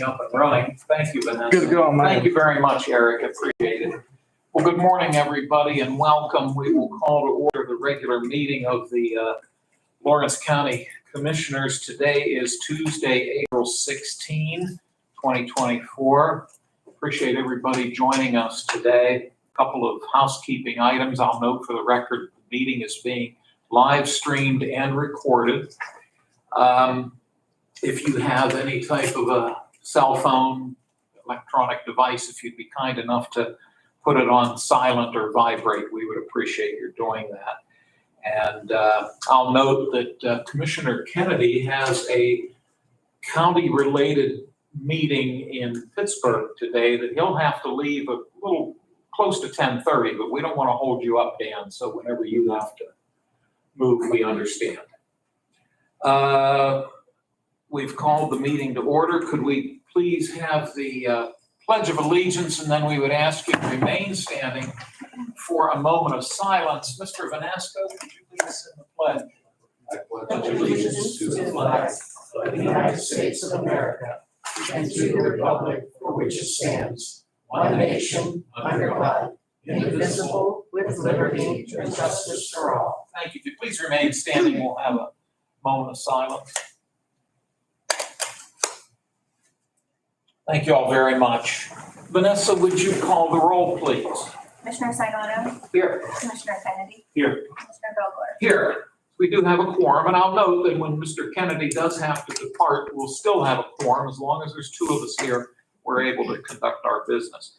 Up and running. Thank you, Vanessa. Good to go, man. Thank you very much, Eric. Appreciate it. Well, good morning, everybody, and welcome. We will call to order the regular meeting of the Lawrence County Commissioners. Today is Tuesday, April 16, 2024. Appreciate everybody joining us today. A couple of housekeeping items. I'll note for the record, the meeting is being live streamed and recorded. If you have any type of a cell phone, electronic device, if you'd be kind enough to put it on silent or vibrate, we would appreciate your doing that. And I'll note that Commissioner Kennedy has a county-related meeting in Pittsburgh today that he'll have to leave a little close to 10:30, but we don't want to hold you up, Dan, so whenever you have to move, we understand. We've called the meeting to order. Could we please have the Pledge of Allegiance, and then we would ask you to remain standing for a moment of silence. Mr. Vanasco, could you please sing the pledge? I pledge allegiance to the flag of the United States of America and to the republic for which it stands, one nation, under God, indivisible, with liberty and justice for all. Thank you. If you please remain standing, we'll have a moment of silence. Thank you all very much. Vanessa, would you call the roll, please? Commissioner Sinata, Here. Commissioner Kennedy, Here. Commissioner Vogler. Here. We do have a quorum, and I'll note that when Mr. Kennedy does have to depart, we'll still have a quorum. As long as there's two of us here, we're able to conduct our business.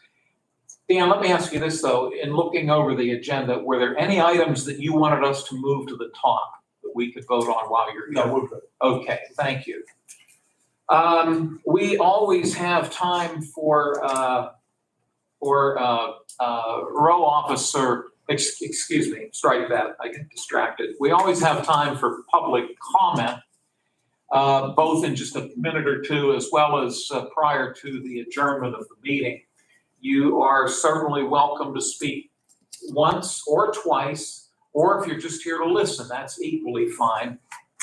Dan, let me ask you this, though. In looking over the agenda, were there any items that you wanted us to move to the top that we could vote on while you're here? No, we're good. Okay, thank you. We always have time for row officer, excuse me, strike that, I get distracted. We always have time for public comment, both in just a minute or two, as well as prior to the adjournment of the meeting. You are certainly welcome to speak once or twice, or if you're just here to listen, that's equally fine.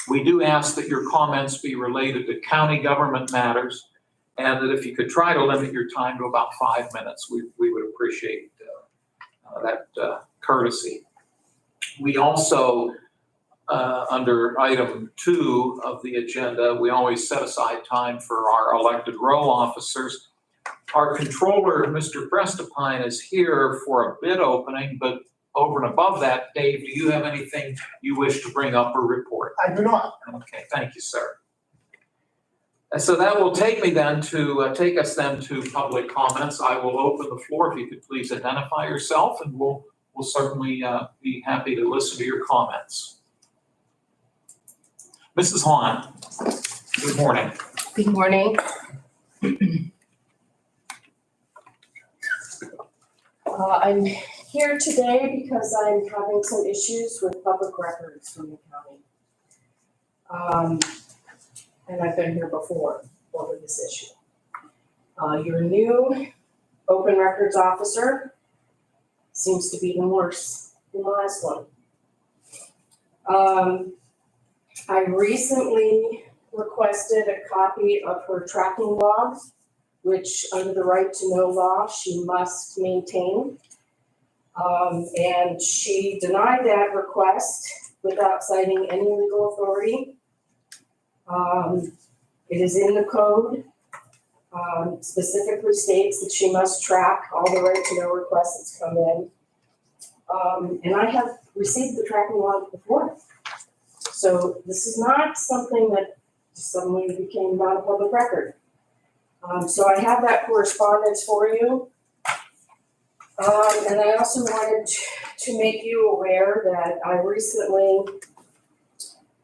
We do ask that your comments be related to county government matters, and that if you could try to limit your time to about 5 minutes, we would appreciate that courtesy. We also, under item 2 of the agenda, we always set aside time for our elected row officers. Our controller, Mr. Prestipine, is here for a bid opening, but over and above that, Dave, do you have anything you wish to bring up or report? I do not. Okay, thank you, sir. And so that will take me then to take us then to public comments. I will open the floor. If you could please identify yourself, and we'll certainly be happy to listen to your comments. Mrs. Hahn, good morning. Good morning. I'm here today because I'm having some issues with public records from the county. And I've been here before over this issue. Your new open records officer seems to be even worse than the last one. I recently requested a copy of her tracking log, which under the right to know law, she must maintain. And she denied that request without citing any legal authority. It is in the code, specifically states that she must track all the right to know requests that come in. And I have received the tracking log before. So this is not something that suddenly became not a public record. So I have that correspondence for you. And I also wanted to make you aware that I recently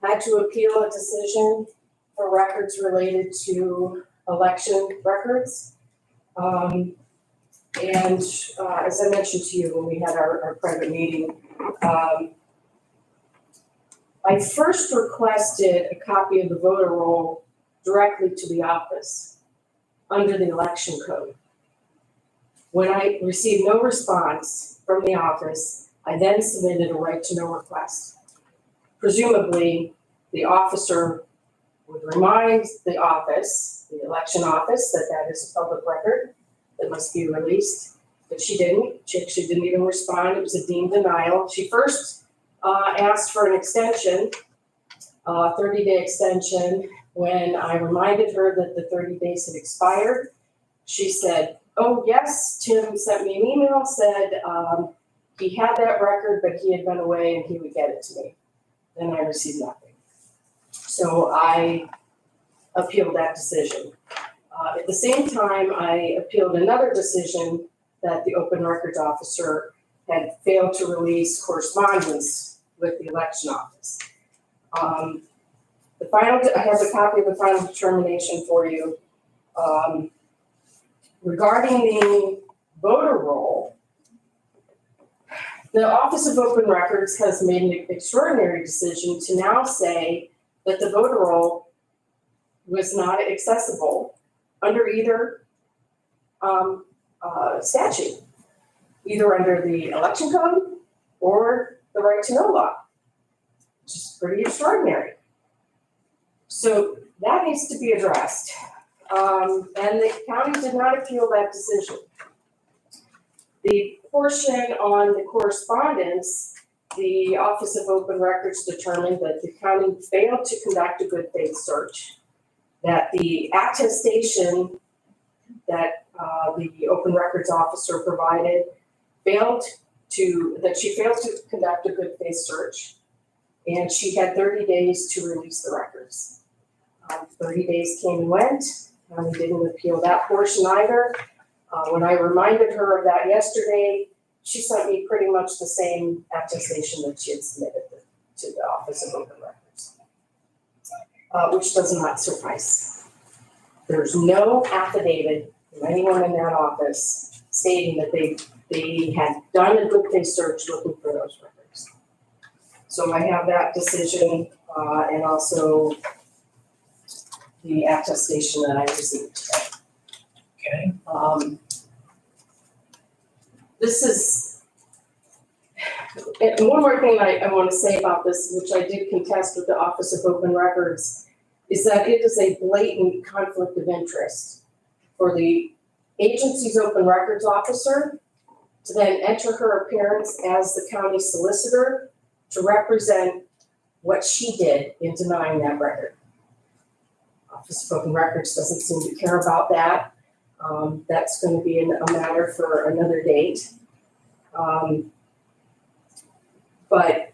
had to appeal a decision for records related to election records. And as I mentioned to you when we had our private meeting, I first requested a copy of the voter roll directly to the office under the election code. When I received no response from the office, I then submitted a right to know request. Presumably, the officer would remind the office, the election office, that that is a public record that must be released. But she didn't. She actually didn't even respond. It was a deemed denial. She first asked for an extension, 30-day extension. When I reminded her that the 30 days had expired, she said, "Oh, yes, Tim sent me an email, said he had that record, but he had been away and he would get it to me." Then I received nothing. So I appealed that decision. At the same time, I appealed another decision that the open records officer had failed to release correspondence with the election office. I have a copy of the final determination for you. Regarding the voter roll, the Office of Open Records has made an extraordinary decision to now say that the voter roll was not accessible under either statute, either under the election code or the right to know law, which is pretty extraordinary. So that needs to be addressed. And the county did not appeal that decision. The portion on the correspondence, the Office of Open Records determined that the county failed to conduct a good faith search, that the attestation that the open records officer provided she failed to conduct a good faith search, and she had 30 days to release the records. 30 days came and went, and we didn't appeal that portion either. When I reminded her of that yesterday, she sent me pretty much the same attestation that she had submitted to the Office of Open Records, which does not suffice. There's no affidavit from anyone in that office stating that they had done a good faith search looking for those records. So I have that decision and also the attestation that I received today. Okay. This is, and one more thing I want to say about this, which I did contest with the Office of Open Records, is that it is a blatant conflict of interest for the agency's open records officer to then enter her appearance as the county solicitor to represent what she did in denying that record. Office of Open Records doesn't seem to care about that. That's going to be a matter for another date. But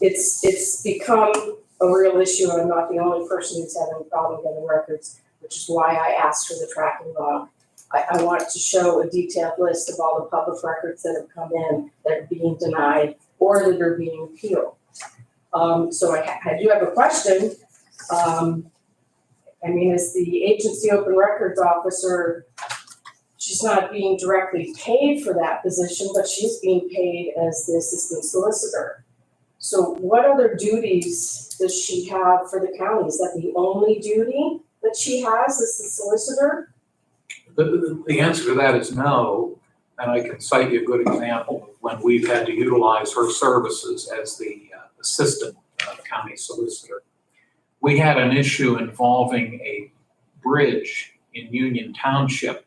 it's become a real issue, and I'm not the only person who's having a problem getting records, which is why I asked for the tracking log. I want to show a detailed list of all the public records that have come in that are being denied or that are being appealed. So I do have a question. I mean, as the agency open records officer, she's not being directly paid for that position, but she's being paid as the assistant solicitor. So what other duties does she have for the county? Is that the only duty that she has as the solicitor? The answer to that is no, and I can cite you a good example of when we've had to utilize her services as the assistant county solicitor. We had an issue involving a bridge in Union Township,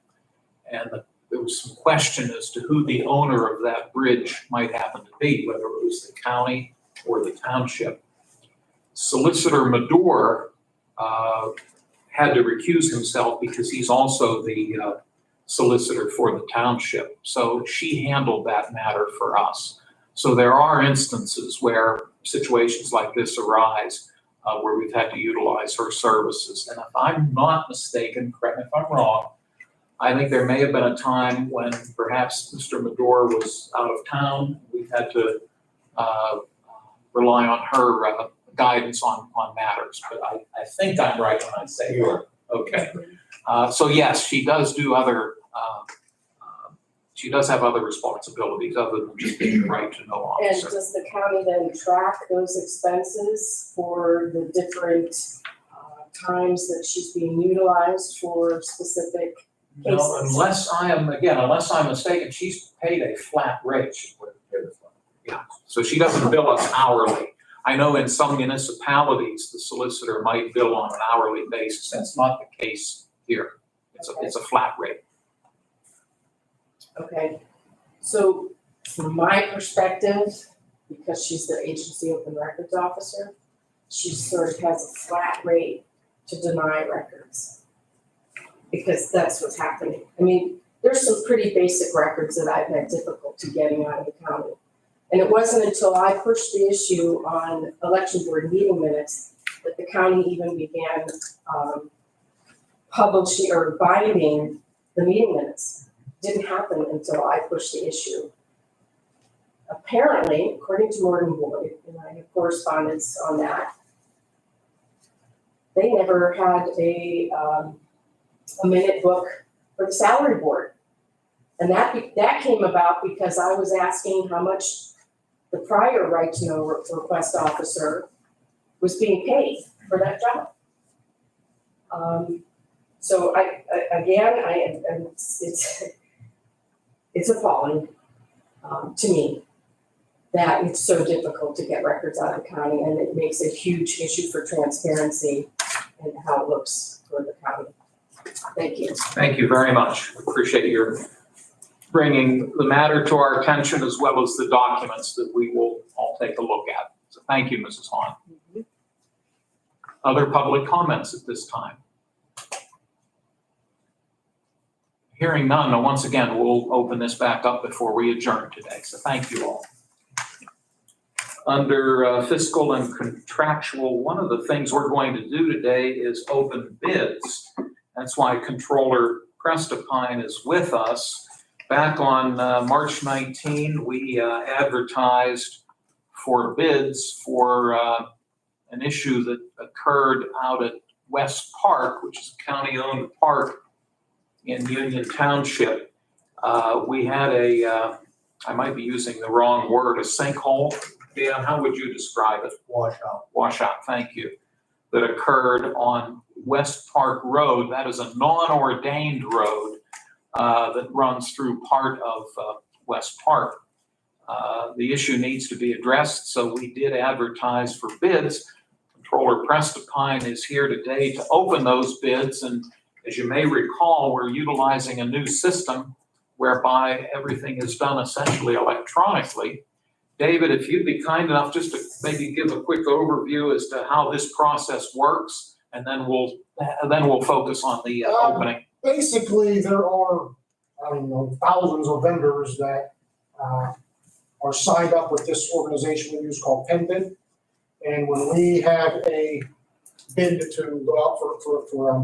and there was some question as to who the owner of that bridge might happen to be, whether it was the county or the township. Solicitor Madore had to recuse himself because he's also the solicitor for the township. So she handled that matter for us. So there are instances where situations like this arise where we've had to utilize her services. And if I'm not mistaken, correct me if I'm wrong, I think there may have been a time when perhaps Mr. Madore was out of town. We've had to rely on her guidance on matters, but I think I'm right when I say that. Okay. So yes, she does do other, she does have other responsibilities other than just being the right to know And officer. does the county then track those expenses for the different times that she's being utilized for specific No, cases? unless I'm mistaken, she's paid a flat rate. Yeah, so she doesn't bill us hourly. I know in some municipalities, the solicitor might bill on an hourly basis. That's not the case here. It's a flat rate. Okay, so from my perspective, because she's the agency open records officer, she sort of has a flat rate to deny records. Because that's what's happening. I mean, there's some pretty basic records that I've had difficulty getting out of the county. And it wasn't until I pushed the issue on election board meeting minutes that the county even began publishing or binding the meeting minutes. Didn't happen until I pushed the issue. Apparently, according to Morgan Boyd, and I have correspondence on that, they never had a minute book for the salary board. And that came about because I was asking how much the prior right to know request officer was being paid for that job. So it's appalling to me that it's so difficult to get records out of the county, and it makes a huge issue for transparency and how it looks for the county. Thank you. Thank you very much. Appreciate your bringing the matter to our attention as well as the documents that we will all take a look at. So thank you, Mrs. Hahn. Other public comments at this time? Hearing none, once again, we'll open this back up before we adjourn today. So thank you all. Under fiscal and contractual, one of the things we're going to do today is open bids. That's why Controller Prestipine is with us. Back on March 19, we advertised for bids for an issue that occurred out at West Park, which is a county-owned park in Union Township. We had I might be using the wrong word, a sinkhole. Dan, how would you describe it? Washout, thank you. That occurred on West Park Road. That is a non-ordained road that runs through part of West Park. The issue needs to be addressed, so we did advertise for bids. Controller Prestipine is here today to open those bids, and as you may recall, we're utilizing a new system whereby everything is done essentially electronically. David, if you'd be kind enough just to maybe give a quick overview as to how this process works, and then we'll focus on the opening. Basically, there are, thousands of vendors that are signed up with this organization we use called PennBid. And when we have a bid to go out for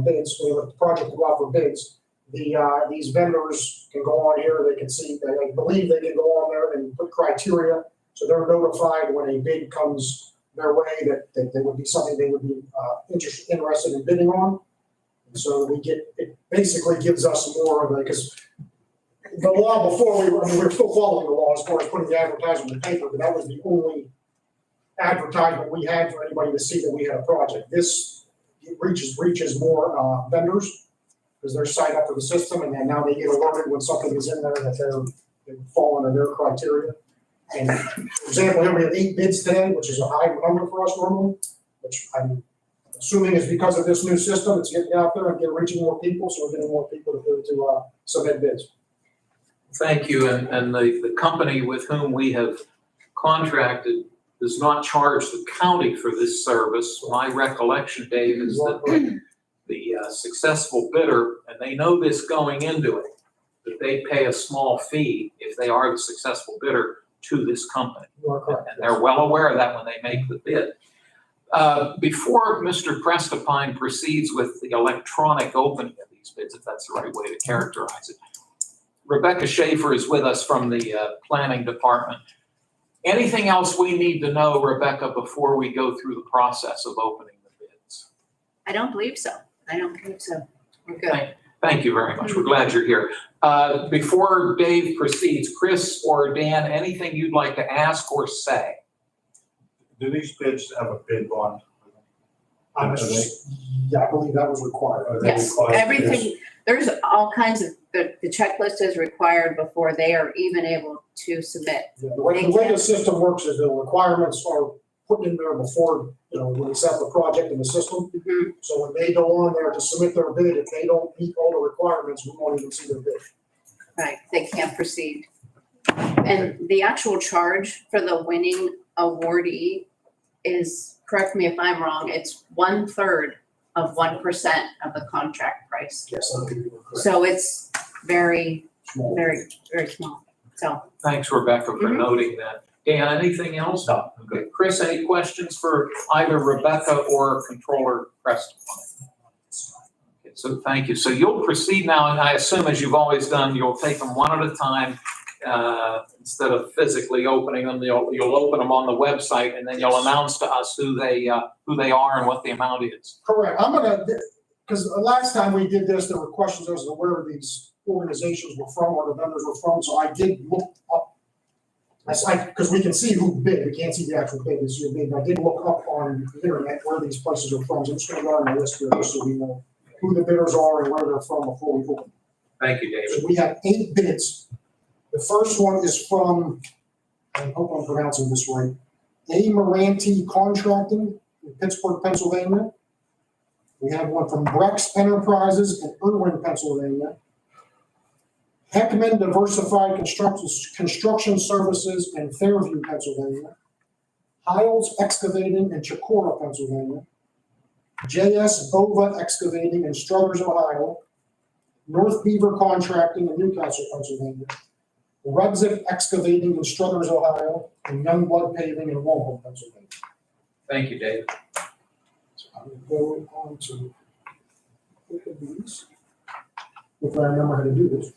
bids, we have a project to go out for bids, these vendors can go on here, they can see, I believe they can go on there and put criteria. So they're notified when a bid comes their way that there would be something they would be interested in bidding on. And so it basically gives us more of because the law before we were still following the law as far as putting the advertisement in the paper, but that was the only advertisement we had for anybody to see that we had a project. This reaches more vendors because they're signed up for the system, and then now they get alerted when something is in there that they fall under their criteria. And for example, here we have 8 bids today, which is a high number for us normally, which I'm assuming is because of this new system. It's getting out there and reaching more people, so we're getting more people to submit bids. Thank you, and the company with whom we have contracted does not charge the county for this service. My recollection, Dave, is that the successful bidder, and they know this going into it, that they pay a small fee if they are the successful bidder to this company. You are correct. And they're well aware of that when they make the bid. Before Mr. Prestipine proceeds with the electronic opening of these bids, if that's the right way to characterize it, Rebecca Schaefer is with us from the planning department. Anything else we need to know, Rebecca, before we go through the process of opening the bids? I don't believe so. We're good. Thank you very much. We're glad you're here. Before Dave proceeds, Chris or Dan, anything you'd like to ask or say? Do these bids have a bid bond? Yeah, I believe that was required. Are they Yes, required? everything, there's all kinds of, the checklist is required before they are even able to submit. Yeah, the way the system works is the requirements are put in there before, when we set up the project in the system. Mhm. So when they go on there to submit their bid, if they don't meet all the requirements, we won't even see their bid. Right, they can't proceed. And the actual charge for the winning awardee is, correct me if I'm wrong, it's 1/3 of 1% of the contract price. Yes, I think you were correct. So it's very, Small. very, very small. So, Thanks, Rebecca, for Mhm. noting that. Dan, anything else? No. Okay, Chris, any questions for either Rebecca or Controller Preston? Okay, so thank you. So you'll proceed now, and I assume, as you've always done, you'll take them one at a time. Instead of physically opening them, you'll open them on the website, and then you'll announce to us who they are and what the amount is. Correct. Because the last time we did this, there were questions as to where these organizations were from, or the vendors were from, so I did look up. Because we can see who bid, we can't see the actual bid, it's your bid, but I did look up on the internet where these places are from, so I'm just gonna go on the list here, just so we know who the bidders are and where they're from before we open. Thank you, David. So we have 8 bids. The first one is from, I hope I'm pronouncing this right, A. Moranti Contracting in Pittsburgh, Pennsylvania. We have one from Brex Enterprises in Irwin, Pennsylvania. Heckman Diversified Construction Services in Fairview, Pennsylvania. Hiles Excavating in Chicora, Pennsylvania. J.S. Bova Excavating in Struthers, Ohio. North Beaver Contracting in Newcastle, Pennsylvania. Rudzik Excavating in Struthers, Ohio. And Youngblood Paving in Walpole, Pennsylvania. Thank you, David. So I'm going to go on to look at these. If I remember how to do this.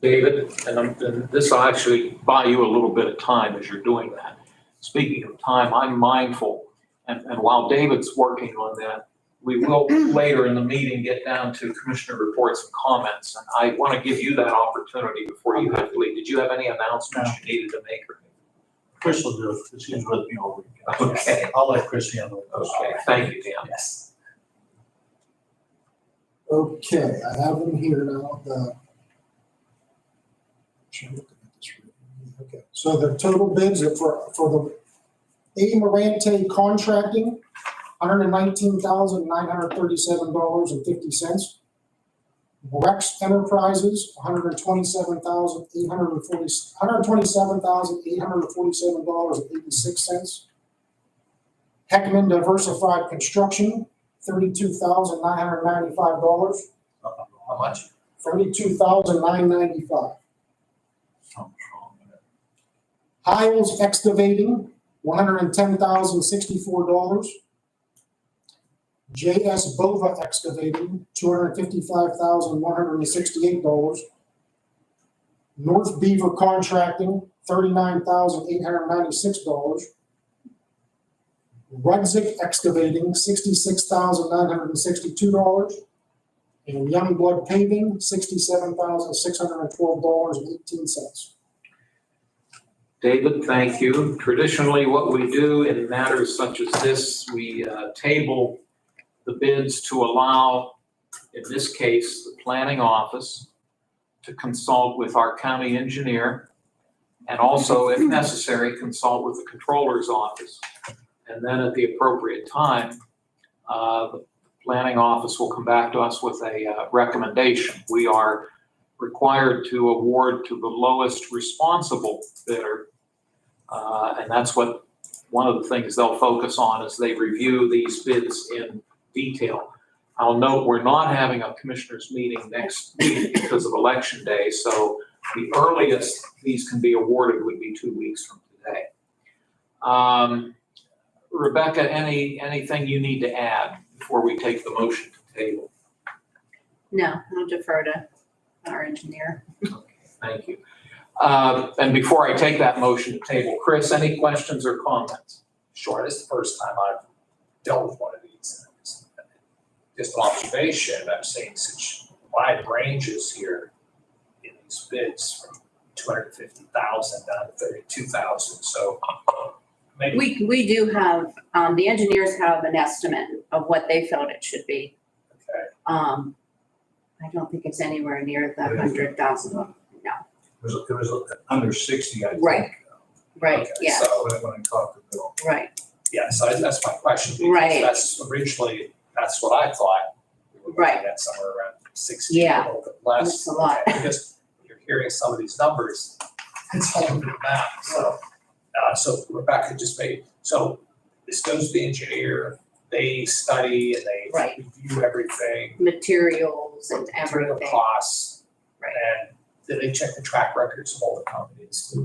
David, and this will actually buy you a little bit of time as you're doing that. Speaking of time, I'm mindful, and while David's working on that, we will later in the meeting get down to commissioner reports and comments, and I want to give you that opportunity before you have to leave. Did you have any announcements you needed to make? Chris will do it, because he's with me all week. Okay. I'll let Chris handle it. Okay, thank you, Dan. Yes. Okay, I have them here now, Okay, so the total bids are for the A. Morante Contracting, $119,937.50. Rex Enterprises, $127,847.86. Heckman Diversified Construction, $32,995. How much? $32,995. Hiles Excavating, $110,064. J.S. Bova Excavating, $255,168. North Beaver Contracting, $39,896. Rudzik Excavating, $66,962. And Youngblood Paving, $67,612.18. David, thank you. Traditionally, what we do in matters such as this, we table the bids to allow, in this case, the planning office to consult with our county engineer, and also, if necessary, consult with the controller's office. And then at the appropriate time, the planning office will come back to us with a recommendation. We are required to award to the lowest responsible bidder. And that's what, one of the things they'll focus on as they review these bids in detail. I'll note we're not having a commissioners meeting next week because of election day, so the earliest these can be awarded would be 2 weeks from today. Rebecca, anything you need to add before we take the motion to table? no, I'll defer to our engineer. Thank you. And before I take that motion to table, Chris, any questions or comments? Sure, this is the first time I've dealt with one of these. Just an observation, I'm seeing such wide ranges here in these bids from 250,000 down to 32,000, so maybe. We do have, the engineers have an estimate of what they felt it should be. Okay. I don't think it's anywhere near the 100,000. No, It was under 60, I think. Right. right, Okay, yeah, So, When I talked to Bill. right. yeah, so that's my question. because Right. That's originally, that's what I thought. We were looking at somewhere around 60, a Yeah. little bit less. That's a lot. Okay, because you're hearing some of these numbers, it's all over the map, so. So Rebecca just made, so this goes to the engineer, they study and they Right. review everything, Materials and material everything. costs. Right. And then they check the track records of all the companies.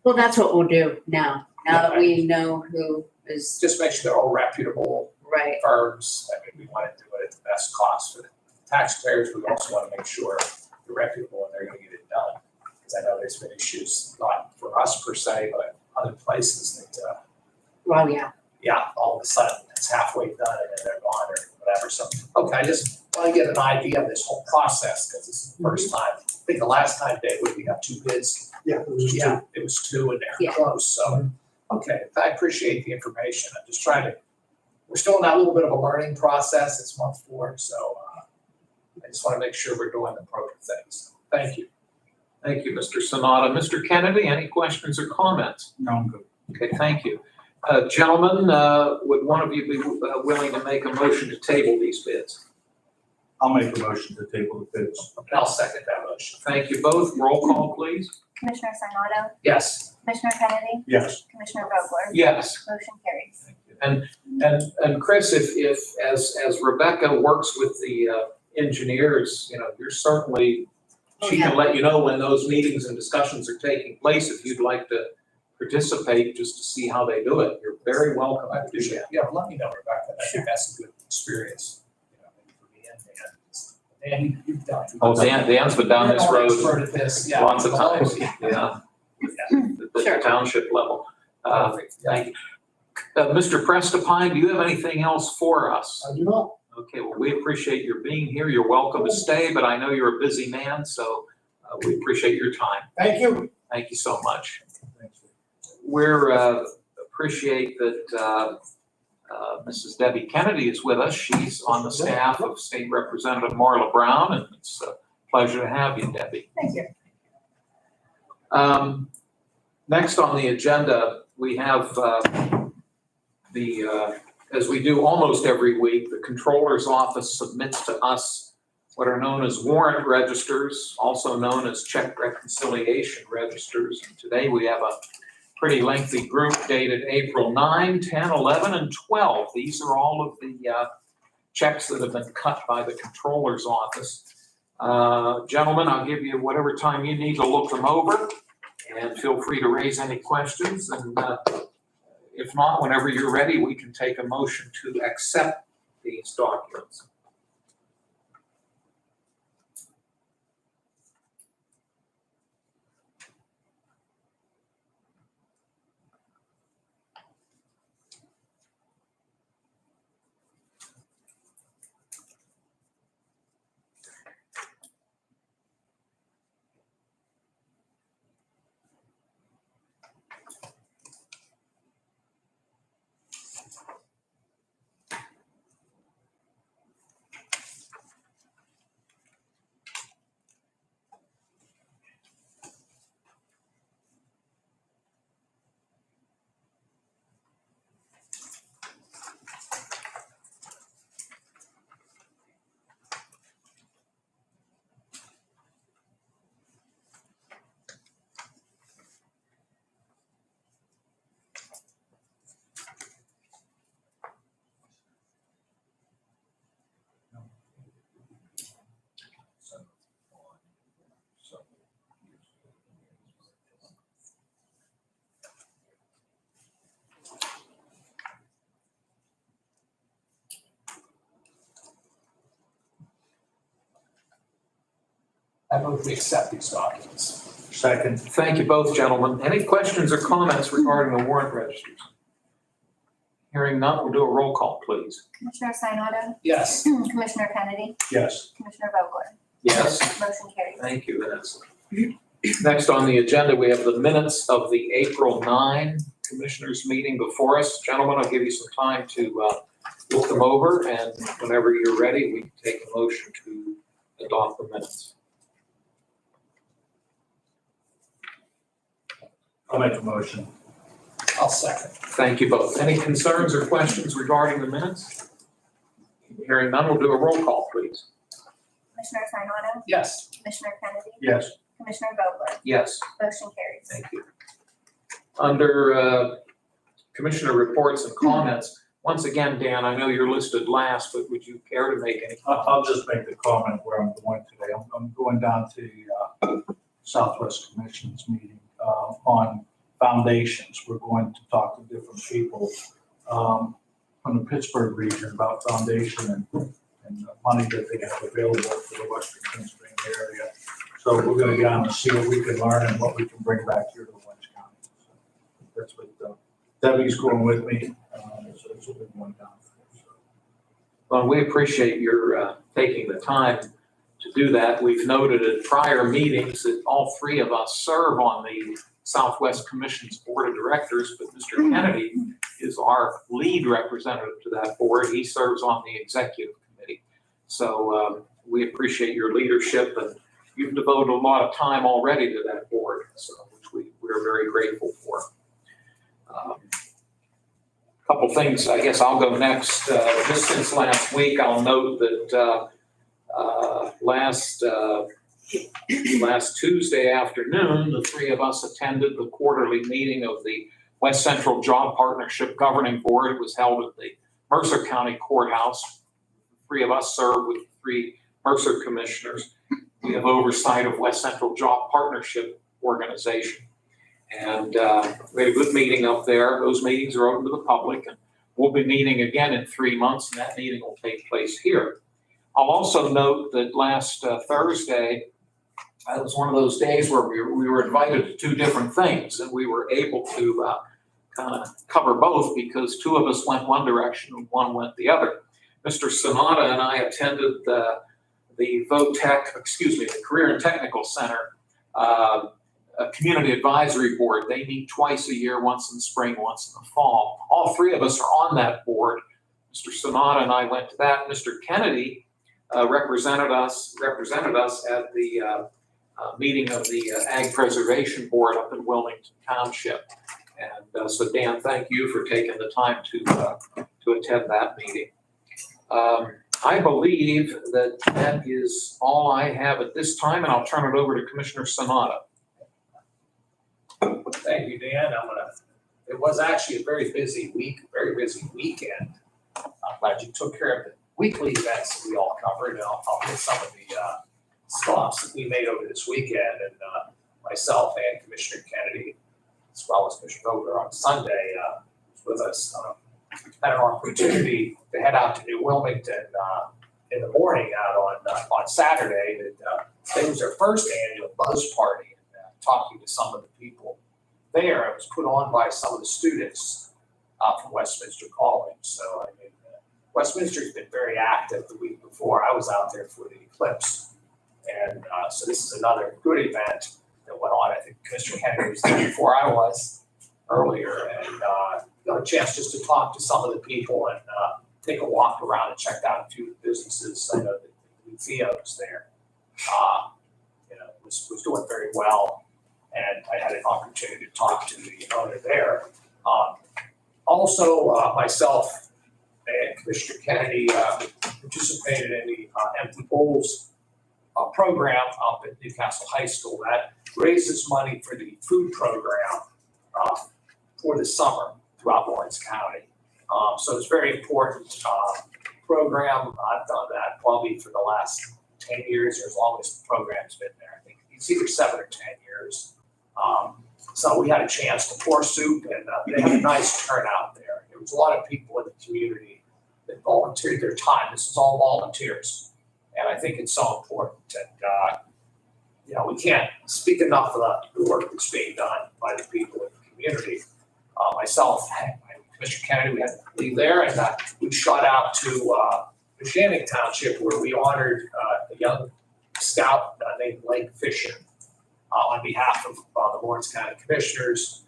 Well, that's what we'll do now that we know who is Just make sure they're all reputable right. firms. I mean, we want to do it at the best cost for the taxpayers. We also want to make sure they're reputable and they're going to get it done. Because I know there's been issues, not for us per se, but other places that, Well, yeah, yeah, all of a sudden it's halfway done and then they're gone or whatever. So, okay, I just want to get an idea of this whole process because this is the first time. I think the last time, Dave, we got 2 bids. Yeah, it was Yeah, it was 2 and they're Yeah. close, so, okay, I appreciate the information, I'm just trying to, we're still in that little bit of a learning process, it's month 4, so, I just wanna make sure we're doing the appropriate things, thank you. Thank you, Mr. Sanada. Mr. Kennedy, any questions or comments? No, I'm good. Okay, thank you. Gentlemen, would one of you be willing to make a motion to table these bids? I'll make a motion to table the bids. And I'll second that motion. Thank you both. Roll call, please. Commissioner Sinata, Yes, Commissioner Kennedy, Yes. Commissioner Vogler, Yes. motion carries. And Chris, if as Rebecca works with the engineers, you're certainly, she can let you know when those meetings and discussions are taking place. If you'd like to participate, just to see how they do it, you're very welcome I to do appreciate that. it, yeah, let me know, Rebecca, I think that's a good experience, maybe for me and Dan. Dan, you've done. Oh, Dan's been down this You're an road expert at this, yeah. lots of times, yeah, at the Sure. township level. Perfect, yeah. Thank you. Mr. Prestipine, do you have anything else for us? I do not. Okay, well, we appreciate your being here. You're welcome to stay, but I know you're a busy man, so we appreciate your time. Thank you. Thank you so much. Thanks. We're appreciate that Mrs. Debbie Kennedy is with us. She's on the staff of State Representative Marla Brown, and it's a pleasure to have you, Debbie. Thank you. Next on the agenda, we have as we do almost every week, the Controller's Office submits to us what are known as warrant registers, also known as check reconciliation registers. And today we have a pretty lengthy group dated April 9, 10, 11, and 12. These are all of the checks that have been cut by the Controller's Office. Gentlemen, I'll give you whatever time you need to look them over, and feel free to raise any questions. And if not, whenever you're ready, we can take a motion to accept these documents. I move we accept these documents. Second. Thank you both, gentlemen. Any questions or comments regarding the warrant registers? Hearing none, we'll do a roll call, please. Commissioner Sinata, Yes. Commissioner Kennedy, Yes. Commissioner Vogler, Yes. motion carries. Thank you, Vanessa. Next on the agenda, we have the minutes of the April 9 Commissioners meeting before us. Gentlemen, I'll give you some time to look them over, and whenever you're ready, we can take a motion to adopt the minutes. I'll make a motion. I'll second. Thank you both. Any concerns or questions regarding the minutes? Hearing none, we'll do a roll call, please. Commissioner Sinata, Yes. Commissioner Kennedy, Yes. Commissioner Vogler, Yes. motion carries. Thank you. Under Commissioner reports and comments, once again, Dan, I know you're listed last, but would you care to make any comments? I'll just make the comment where I'm going today. I'm going down to the Southwest Commission's meeting on foundations. We're going to talk to different people from the Pittsburgh region about foundation and the money that they have available for the Western Pennsylvania area. So we're going to go down and see what we can learn and what we can bring back here to Orange County. So that's what Debbie's going with me. So that's what we're going down for. So. Well, we appreciate your taking the time to do that. We've noted at prior meetings that all three of us serve on the Southwest Commission's Board of Directors, but Mr. Kennedy is our lead representative to that board. He serves on the Executive Committee. So we appreciate your leadership, and you've devoted a lot of time already to that board, so which we're very grateful for. Couple things, I guess I'll go next. Just since last week, I'll note that last Tuesday afternoon, the three of us attended the quarterly meeting of the West Central Job Partnership Governing Board. It was held at the Mercer County Courthouse. Three of us serve with three Mercer commissioners. We have oversight of West Central Job Partnership Organization. And we had a good meeting up there. Those meetings are open to the public, and we'll be meeting again in 3 months, and that meeting will take place here. I'll also note that last Thursday, it was one of those days where we were invited to two different things, and we were able to kind of cover both because two of us went one direction and one went the other. Mr. Sonata and I attended the Career and Technical Center Community Advisory Board. They meet twice a year, once in the spring, once in the fall. All three of us are on that board. Mr. Sonata and I went to that. Mr. Kennedy represented us at the meeting of the Ag Preservation Board up in Wilmington Township. And so Dan, thank you for taking the time to attend that meeting. I believe that is all I have at this time, and I'll turn it over to Commissioner Sonata. Thank you, Dan. It was actually a very busy week, very busy weekend. I'm glad you took care of the weekly events that we all covered, and I'll hit some of the stops that we made over this weekend. And myself and Commissioner Kennedy, as well as Commissioner Vogler on Sunday, was with us. Had an opportunity to head out to New Wilmington in the morning out on Saturday. It was their first annual buzz party, and talking to some of the people there. It was put on by some of the students from Westminster College. So I mean, Westminster's been very active the week before. I was out there for the eclipse, and so this is another good event that went on. I think Commissioner Kennedy was there before I was earlier, and got a chance just to talk to some of the people and take a walk around and check out a few of the businesses. I know that Lucia was there. Was doing very well, and I had an opportunity to talk to the owner there. Also, myself and Commissioner Kennedy participated in the Empty Bowls program up at Newcastle High School that raises money for the food program for the summer throughout Lawrence County. So it's a very important program. I've done that probably for the last 10 years, or as long as the program's been there. I think it's either 7 or 10 years. So we had a chance to pour soup, and they had a nice turnout there. There was a lot of people in the community that volunteered their time. This is all volunteers, and I think it's so important. And we can't speak enough about the work that's being done by the people in the community. Myself, Mr. Kennedy, we had to leave there, and we shot out to Shannon Township, where we honored a young scout named Blake Fisher on behalf of the Lawrence County Commissioners.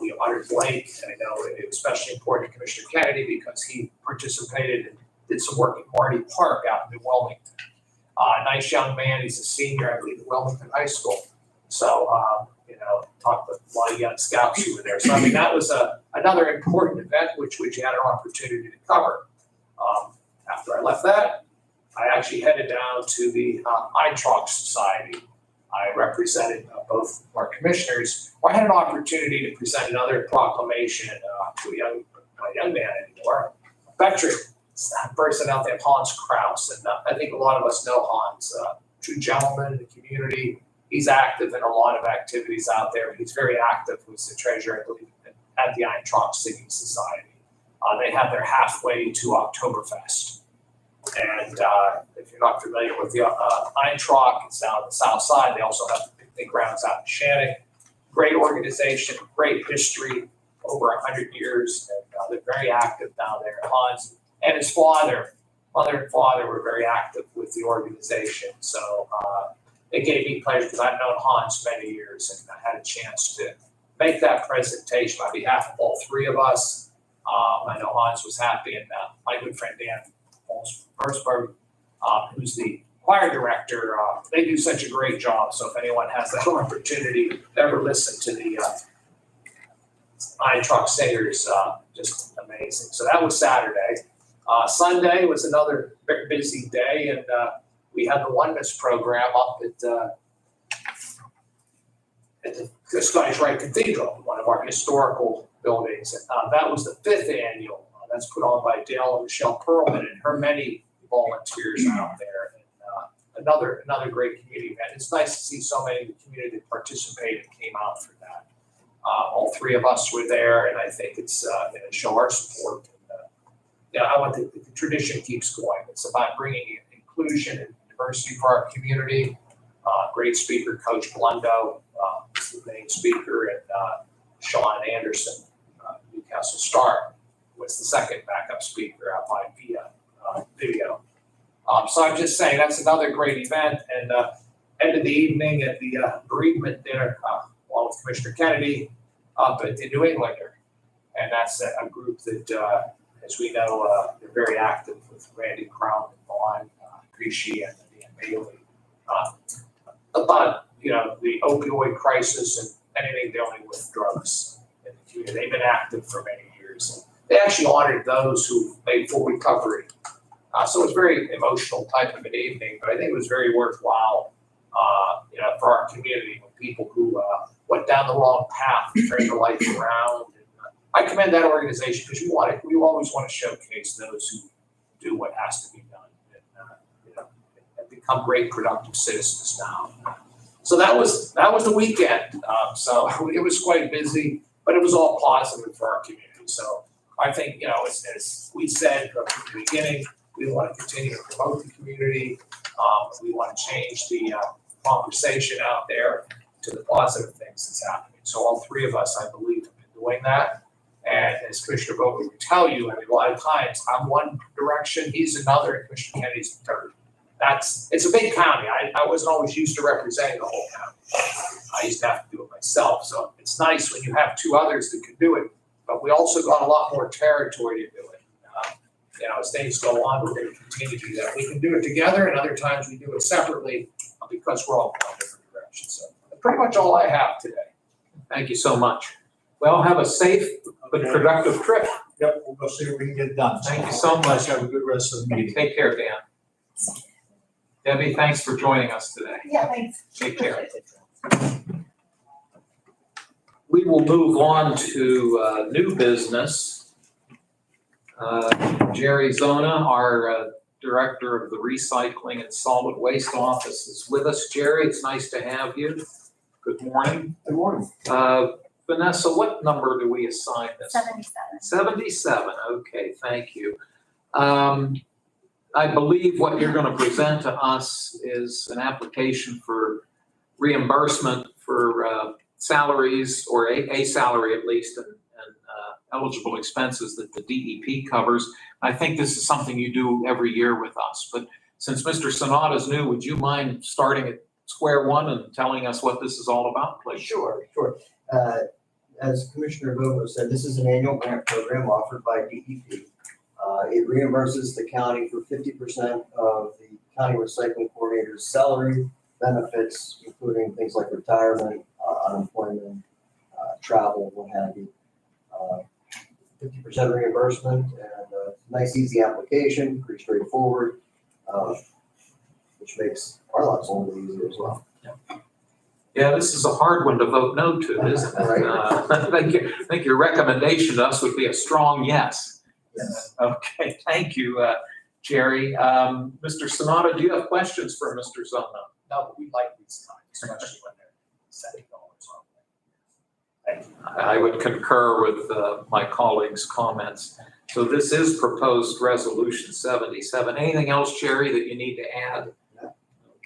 We honored Blake, and I know it was especially important to Commissioner Kennedy because he participated and did some work at Marty Park out in New Wilmington. Nice young man. He's a senior, I believe, at Wilmington High School. So, talked with a lot of young scouts who were there. So, I mean, that was another important event which we had an opportunity to cover. After I left that, I actually headed down to the Eintracht Society. I represented both our commissioners. I had an opportunity to present another proclamation to a young man anymore, a veteran person out there, Hans Kraus. And I think a lot of us know Hans, true gentleman in the community. He's active in a lot of activities out there. He's very active. He's the treasurer, I believe, at the Eintracht City Society. They have their halfway to Oktoberfest. And if you're not familiar with the Eintracht, it's down on the south side. They also have the picnic grounds out in Shannon. Great organization, great history, over 100 years. And they're very active down there. Hans and his mother and father were very active with the organization. So it gave me pleasure because I've known Hans many years, and I had a chance to make that presentation on behalf of all three of us. I know Hans was happy, and my good friend Dan Forsberg, who's the choir director, they do such a great job. So if anyone has that opportunity to ever listen to the Eintracht singers, just amazing. So that was Saturday. Sunday was another very busy day, and we had the Oneness program up at the Scottish Rite Cathedral, one of our historical buildings. That was the 5th annual. That's put on by Dale and Michelle Perlman and her many volunteers out there. And another great community event. It's nice to see so many of the community that participated came out for that. All three of us were there, and I think it's going to show our support. And, I want the tradition keeps going. It's about bringing inclusion and diversity for our community. Great speaker, Coach Blundo, is the main speaker, and Sean Anderson, Newcastle Star, was the second backup speaker out by via video. So I'm just saying that's another great event. And end of the evening at the bereavement dinner, along with Commissioner Kennedy, up at the New Englander. And that's a group that, as we know, they're very active with Randy Crown and Vaughn, Grishey, and Dan Bailey. About, the opioid crisis and anything dealing with drugs in the community. They've been active for many years. They actually honored those who made full recovery. So it was a very emotional type of an evening, but I think it was very worthwhile, for our community, with people who went down the wrong path, turned their life around. And, I commend that organization because we always want to showcase those who do what has to be done and become great productive citizens now. So that was the weekend. So it was quite busy, but it was all positive for our community. So I think, as we said from the beginning, we want to continue to promote the community. We want to change the conversation out there to the positive things that's happening. So all three of us, I believe, have been doing that. And as Commissioner Vogel would tell you, a lot of times I'm one direction, he's another, and Commissioner Kennedy's the third. It's a big county. I wasn't always used to representing the whole county. I used to have to do it myself. So it's nice when you have two others that can do it, but we also got a lot more territory to do it. As things go on, we're going to continue to do that. We can do it together, and other times we do it separately because we're all going different directions. So that's pretty much all I have today. Thank you so much. Well, have a safe but productive trip. Yep, we'll go see what we can get done. Thank you so much. Have a good rest of the meeting. Take care, Dan. Debbie, thanks for joining us today. Yeah, thanks. Take care. We will move on to new business. Jerry Zona, our Director of the Recycling and Solid Waste Office, is with us. Jerry, it's nice to have you. Good morning. Good morning. Vanessa, what number do we assign this? 77. 77, okay, thank you. I believe what you're going to present to us is an application for reimbursement for salaries, or a salary at least, and eligible expenses that the DEP covers. I think this is something you do every year with us, but since Mr. Sanada is new, would you mind starting at square one and telling us what this is all about, please? Sure. As Commissioner Vogel said, this is an annual grant program offered by DEP. It reimburses the county for 50% of the county recycling coordinator's salary, benefits, including things like retirement, unemployment, travel, what have you. 50% reimbursement and a nice, easy application, pretty straightforward, which makes our lives a little easier as well. Yeah, this is a hard one to vote no to, isn't it? Right. I think your recommendation to us would be a strong yes. Yes. Okay, thank you, Jerry. Mr. Sanada, do you have questions for Mr. Zona? No, but we like these times, especially when they're setting dollars on them. Thank you. I would concur with my colleagues' comments. So this is proposed resolution 77. Anything else, Jerry, that you need to add? No.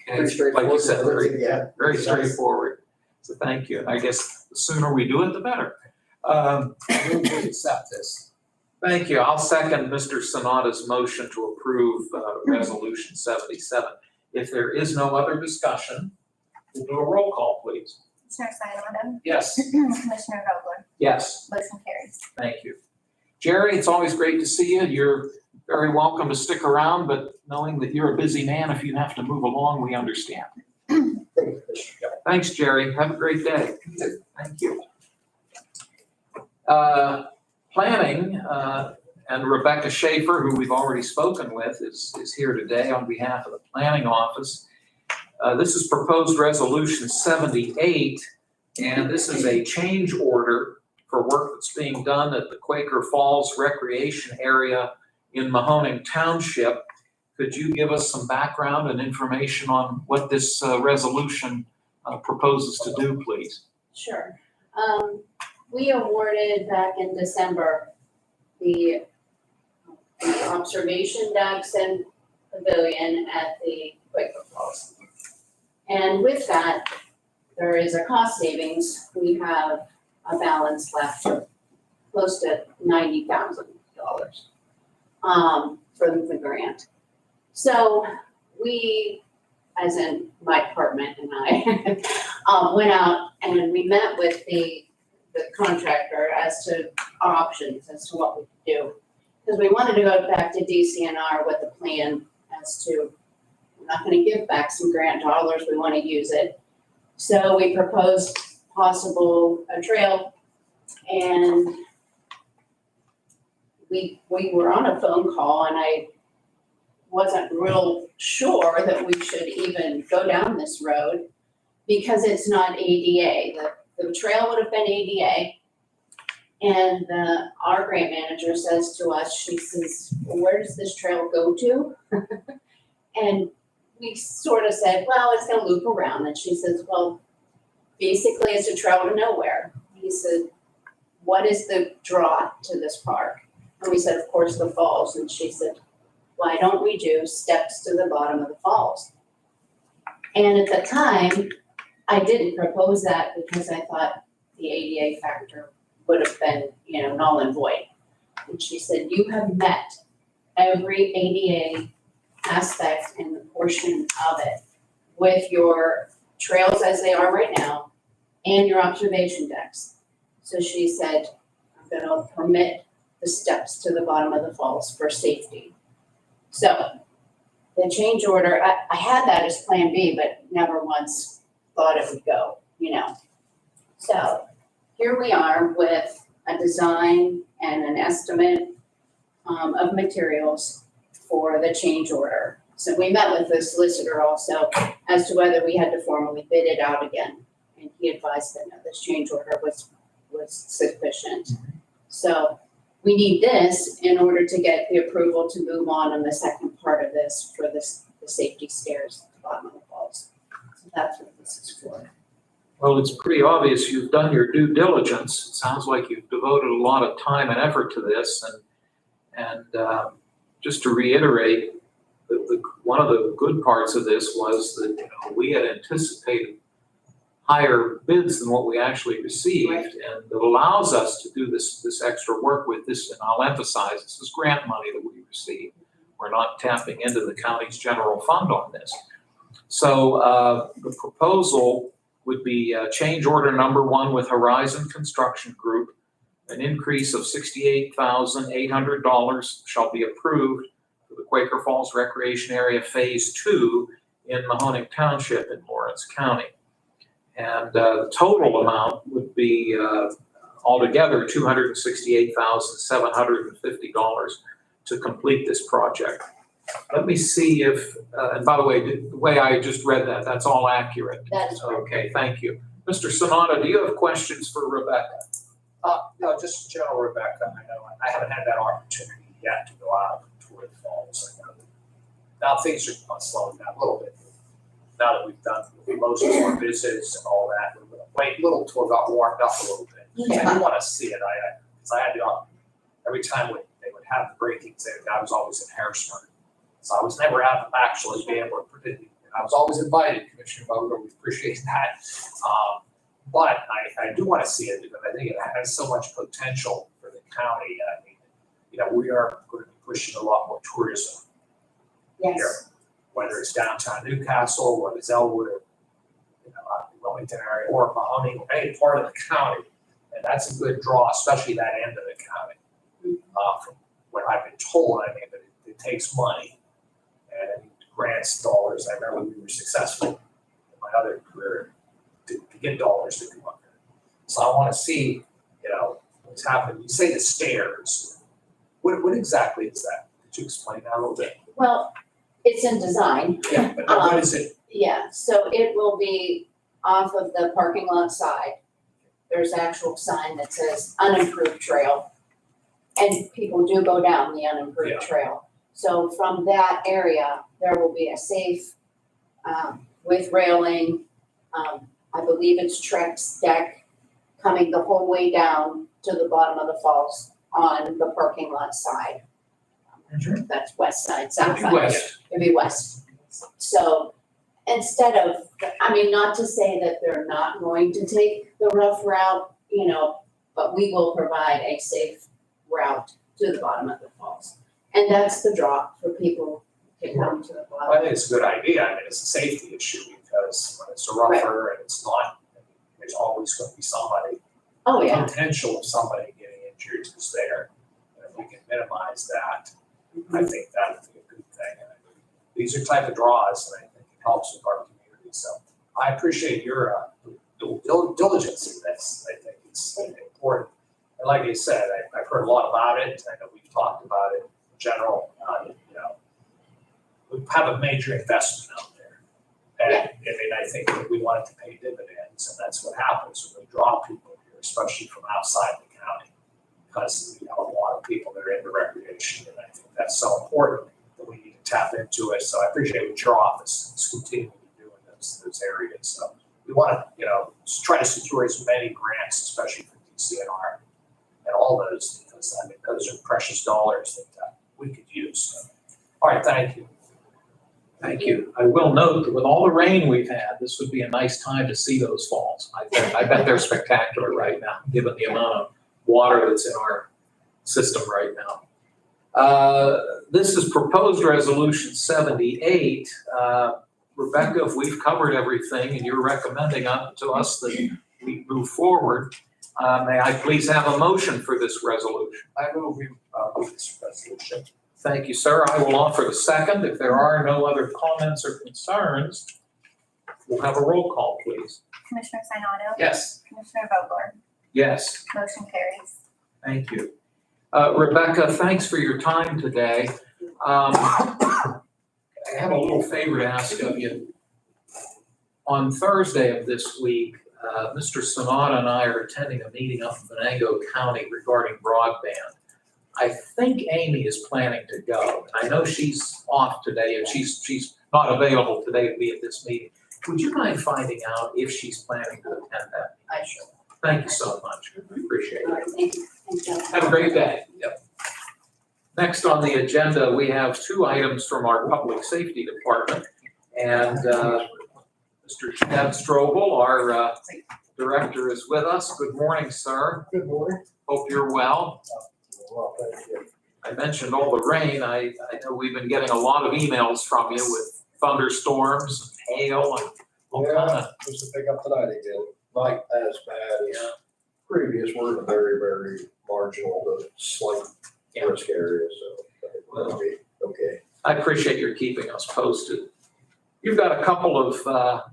Okay, Pretty straightforward. like you said, very, Yeah. very Nice. straightforward. So thank you. I guess the sooner we do it, the better. We'll accept this. Thank you. I'll second Mr. Sanada's motion to approve resolution 77. If there is no other discussion, we'll do a roll call, please. Commissioner Sinata, Yes. Commissioner Vogler, Yes. motion carries. Thank you. Jerry, it's always great to see you. You're very welcome to stick around, but knowing that you're a busy man, if you have to move along, we understand. Thank you, Commissioner. Thanks, Jerry. Have a great day. Thank you. Planning, and Rebecca Schaefer, who we've already spoken with, is here today on behalf of the planning office. This is proposed resolution 78, and this is a change order for work that's being done at the Quaker Falls Recreation Area in Mahoning Township. Could you give us some background and information on what this resolution proposes to do, please? Sure. We awarded back in December the observation decks and pavilion at the Quaker Falls. And with that, there is a cost savings. We have a balance left of close to $90,000 from the grant. So we, as in my department and I, went out and we met with the contractor as to our options, as to what we could do. Because we wanted to go back to DCNR with the plan as to, we're not gonna give back some grant dollars, we wanna use it. So we proposed a trail, and we were on a phone call, and I wasn't real sure that we should even go down this road because it's not ADA. The trail would have been ADA. And our grant manager says to us, she says, well, where does this trail go to? And we sort of said, well, it's gonna loop around. And she says, well, basically it's a trail to nowhere. He said, what is the draw to this park? And we said, of course, the falls. And she said, why don't we do steps to the bottom of the falls? And at the time, I didn't propose that because I thought the ADA factor would have been, null and void. And she said, you have met every ADA aspect and the portion of it with your trails as they are right now and your observation decks. So she said, I'm gonna permit the steps to the bottom of the falls for safety. So the change order, I had that as plan B, but never once thought it would go, So here we are with a design and an estimate of materials for the change order. So we met with the solicitor also as to whether we had to formally bid it out again. And he advised that no, this change order was sufficient. So we need this in order to get the approval to move on the second part of this for the safety stairs at the bottom of the falls. So that's what this is for. Well, it's pretty obvious you've done your due diligence. It sounds like you've devoted a lot of time and effort to this. And just to reiterate, one of the good parts of this was that we had anticipated higher bids than what we actually received. And it allows us to do this extra work with this, and I'll emphasize, this is grant money that we receive. We're not tapping into the county's general fund on this. So the proposal would be change order number 1 with Horizon Construction Group. An increase of $68,800 shall be approved for the Quaker Falls Recreation Area Phase 2 in Mahoning Township in Lawrence County. And the total amount would be altogether $268,750 to complete this project. Let me see if, and by the way, the way I just read that, that's all accurate. That is correct. Okay, thank you. Mr. Sonata, do you have questions for Rebecca? No, just general, Rebecca, I know, I haven't had that opportunity yet to go out and tour the falls. I know that now things are slowing down a little bit. Now that we've done most of our visits and all that, the little tour got warmed up a little bit. I do want to see it, because I had the, every time they would have the breakings, I was always in Harrisburg. So I was never able to actually be able to participate. I was always invited, Commissioner Vogler, we appreciate that. But I do want to see it because I think it has so much potential for the county. I mean, we are going to be pushing a lot more tourism here, whether it's downtown Newcastle, whether it's Elwood, or the Wilmington area, or Mahoning, or any part of the county. And that's a good draw, especially that end of the county. From what I've been told, I mean, but it takes money and grants, dollars. I remember we were successful in my other career to get dollars to come up there. So I want to see, what's happening. You say the stairs. What exactly is that? Could you explain that a little bit? Well, it's in design. Yeah, but what is it? Yeah, so it will be off of the parking lot side. There's an actual sign that says unimproved trail. And people do go down the unimproved trail. So from that area, there will be a safe, with railing, I believe it's Trex deck coming the whole way down to the bottom of the falls on the parking lot side. That's west side, south side. West. It'd be west. So instead of, not to say that they're not going to take the rough route, but we will provide a safe route to the bottom of the falls. And that's the draw for people to come to the Well, I bottom. think it's a good idea. I mean, it's a safety issue because when it's a rougher and it's not, there's always going to be somebody. Oh, The yeah. potential of somebody getting injured is there. And if we can minimize that, I think that would be a good thing. And these are type of draws that I think it helps with our community. So I appreciate your diligence in this. I think it's important. And like I said, I've heard a lot about it. I know we've talked about it in general. We have a major investment out there. And I mean, I think that we want it to pay dividends, and that's what happens when we draw people here, especially from outside the county. Because we have a lot of people that are into recreation, and I think that's so important that we need to tap into it. So I appreciate what your office is continuing to do in those areas. So we want to, try to secure as many grants, especially for DCNR and all those, because I mean, those are precious dollars that we could use. So, all right, thank you. Thank you. I will note that with all the rain we've had, this would be a nice time to see those falls. I bet they're spectacular right now, given the amount of water that's in our system right now. This is proposed resolution 78. Rebecca, if we've covered everything and you're recommending to us that we move forward, may I please have a motion for this resolution? I move we move this resolution. Thank you, sir. I will offer the second. If there are no other comments or concerns, we'll have a roll call, please. Commissioner Sinata? Yes. Commissioner Vogler? Yes, Motion carries. thank you. Rebecca, thanks for your time today. I have a little favor to ask of you. On Thursday of this week, Mr. Sonata and I are attending a meeting up in Venango County regarding broadband. I think Amy is planning to go. I know she's off today and she's not available today to be at this meeting. Would you mind finding out if she's planning to attend that? I sure. Thank you so much. I appreciate All it. right, thank you. Thank you. Have a great day. Yep. Next on the agenda, we have 2 items from our Public Safety Department. And Mr. Chad Strobel, our director, is with us. Good morning, sir. Good morning. Hope you're well. Well, thank you. I mentioned all the rain. I know we've been getting a lot of emails from you with thunderstorms, and hail, and all kind of. Just to pick up tonight again, not as bad as previous. We're in a very, very marginal to slight risk area, so I think we're gonna be okay. I appreciate your keeping us posted. You've got a couple of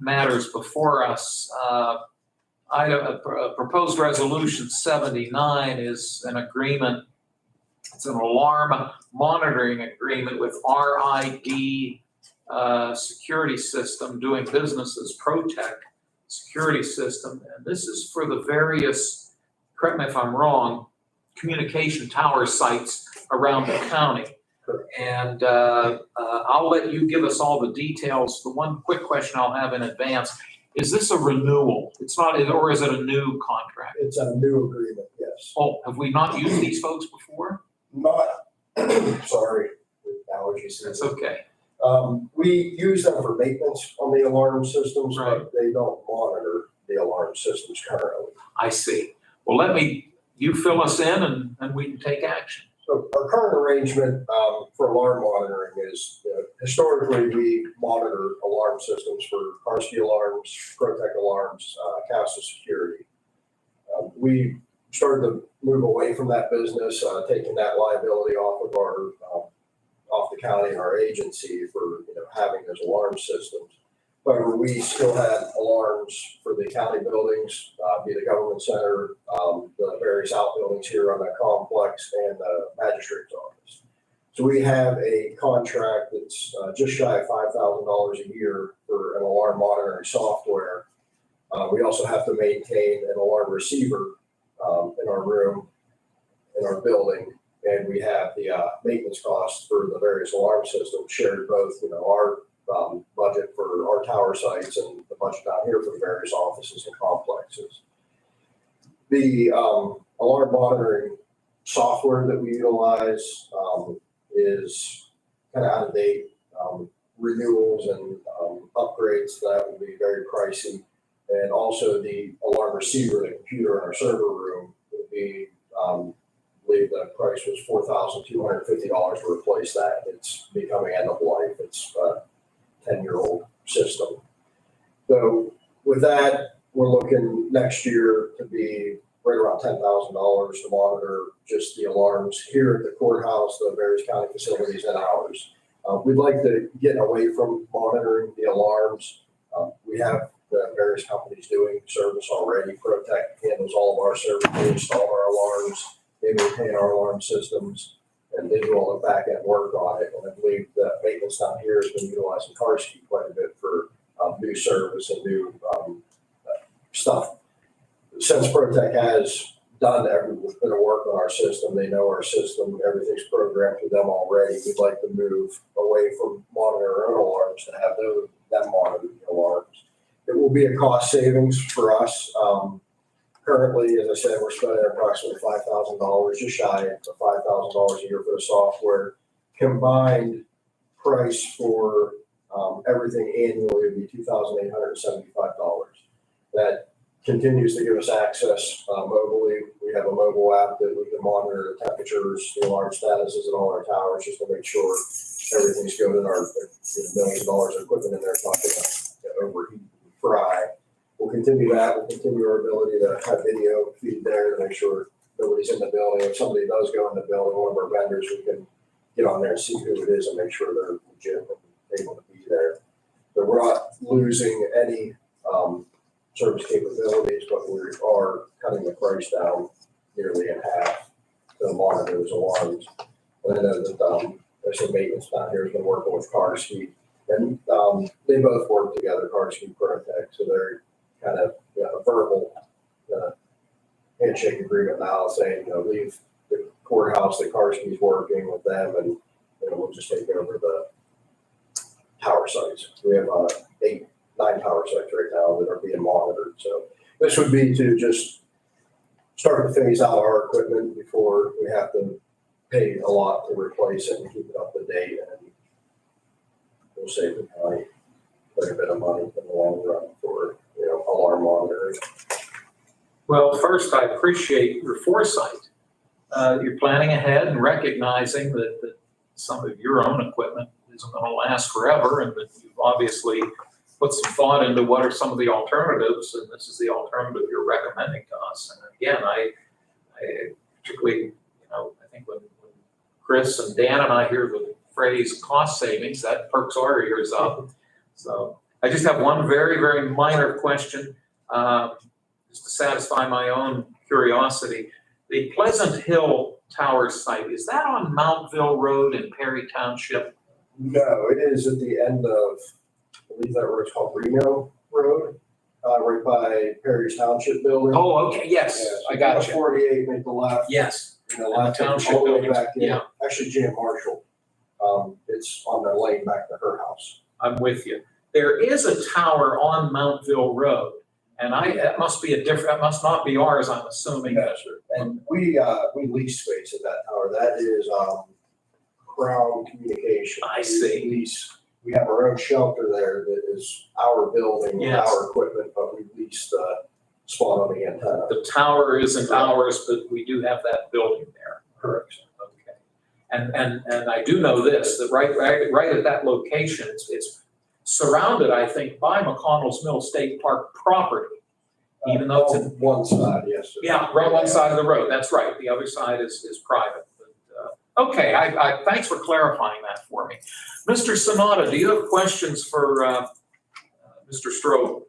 matters before us. Proposed resolution 79 is an agreement. It's an alarm monitoring agreement with RID Security System, doing business as Protec Security System. And this is for the various, correct me if I'm wrong, communication tower sites around the county. And I'll let you give us all the details. The one quick question I'll have in advance, is this a renewal? It's not, or is it a new contract? It's a new agreement, yes. Oh, have we not used these folks before? Not, sorry, allergies. That's okay. We use them for maintenance on the alarm systems, Right. but they don't monitor the alarm systems currently. I see. Well, you fill us in and we can take action. So our current arrangement for alarm monitoring is, historically, we monitor alarm systems for Karski alarms, Protec alarms, Casa Security. We started to move away from that business, taking that liability off of our, off the county and our agency for, having those alarm systems. However, we still had alarms for the county buildings, be the government center, the various outbuildings here on that complex, and the magistrate's office. So we have a contract that's just shy of $5,000 a year for an alarm monitoring software. We also have to maintain an alarm receiver in our room, in our building, and we have the maintenance costs for the various alarm systems shared both, our budget for our tower sites and the budget down here for the various offices and complexes. The alarm monitoring software that we utilize is kind of out of date. Renewals and upgrades to that would be very pricey. And also the alarm receiver, the computer in our server room would be, I believe the price was $4,250 to replace that. It's becoming end of life. It's 10-year-old system. So with that, we're looking next year to be right around $10,000 to monitor just the alarms here at the courthouse, the various county facilities, and ours. We'd like to get away from monitoring the alarms. We have the various companies doing service already. Protec handles all of our service, they install our alarms, they maintain our alarm systems, and they do all the back end work on it. And I believe that maintenance down here has been utilizing Karski quite a bit for new service and new stuff. Since Protec has done every bit of work on our system, they know our system, everything's programmed to them already. We'd like to move away from monitoring our own alarms to have them monitor the alarms. It will be a cost savings for us. Currently, as I said, we're spending approximately $5,000, just shy of $5,000 a year for the software. Combined price for everything annually would be $2,875. That continues to give us access mobily. We have a mobile app that we can monitor the temperatures, the alarm statuses in all our towers just to make sure everything's good in our millions of dollars of equipment in there talking about overheat and fry. We'll continue that. We'll continue our ability to have video feed there to make sure nobody's in the building. If somebody does go in the building, one of our vendors, we can get on there and see who it is and make sure they're legit and able to be there. So we're not losing any service capabilities, but we are cutting the price down nearly in half to monitor those alarms. And I know that there's some maintenance down here has been working with Karski, and they both work together, Karski and Protec, so they're kind of a verbal handshake agreement now saying, leave the courthouse that Karski's working with them, and we'll just take over the tower sites. We have 9 tower sites right now that are being monitored. So this would be to just start to phase out our equipment before we have to pay a lot to replace it and keep it up to date, and we'll save the county quite a bit of money in the long run for, alarm monitoring. Well, first, I appreciate your foresight. You're planning ahead and recognizing that some of your own equipment isn't going to last forever, and that you've obviously put some thought into what are some of the alternatives, and this is the alternative you're recommending to us. And again, I particularly, I think when Chris and Dan and I hear the phrase cost savings, that perks our ears up. So I just have one very, very minor question, just to satisfy my own curiosity. The Pleasant Hill Tower site, is that on Mountville Road in Perry Township? No, it is at the end of, I believe that road's called Reno Road, right by Perry's Township building. Oh, okay, yes, Yeah, so I got you. 48, make the left. Yes, The left, township all the way buildings, back in. yeah. Actually, Jan Marshall. It's on the lane back to her house. I'm with you. There is a tower on Mountville Road, and that must be that must not be ours, I'm assuming. Yes, sir. And we lease space at that tower. That is, Crown Communications. I see. We have our own shelter there that is our building, with Yes. our equipment, but we lease the spot on the antenna. The tower isn't ours, but we do have that building there. Correct. Okay. And I do know this, that right at that location, it's surrounded, I think, by McConnell's Mill State Park property, even though it's in, On one side, yes, sir. yeah, right on one side of the road, that's right. The other side is private. But, okay, I thanks for clarifying that for me. Mr. Sonata, do you have questions for Mr. Strobel?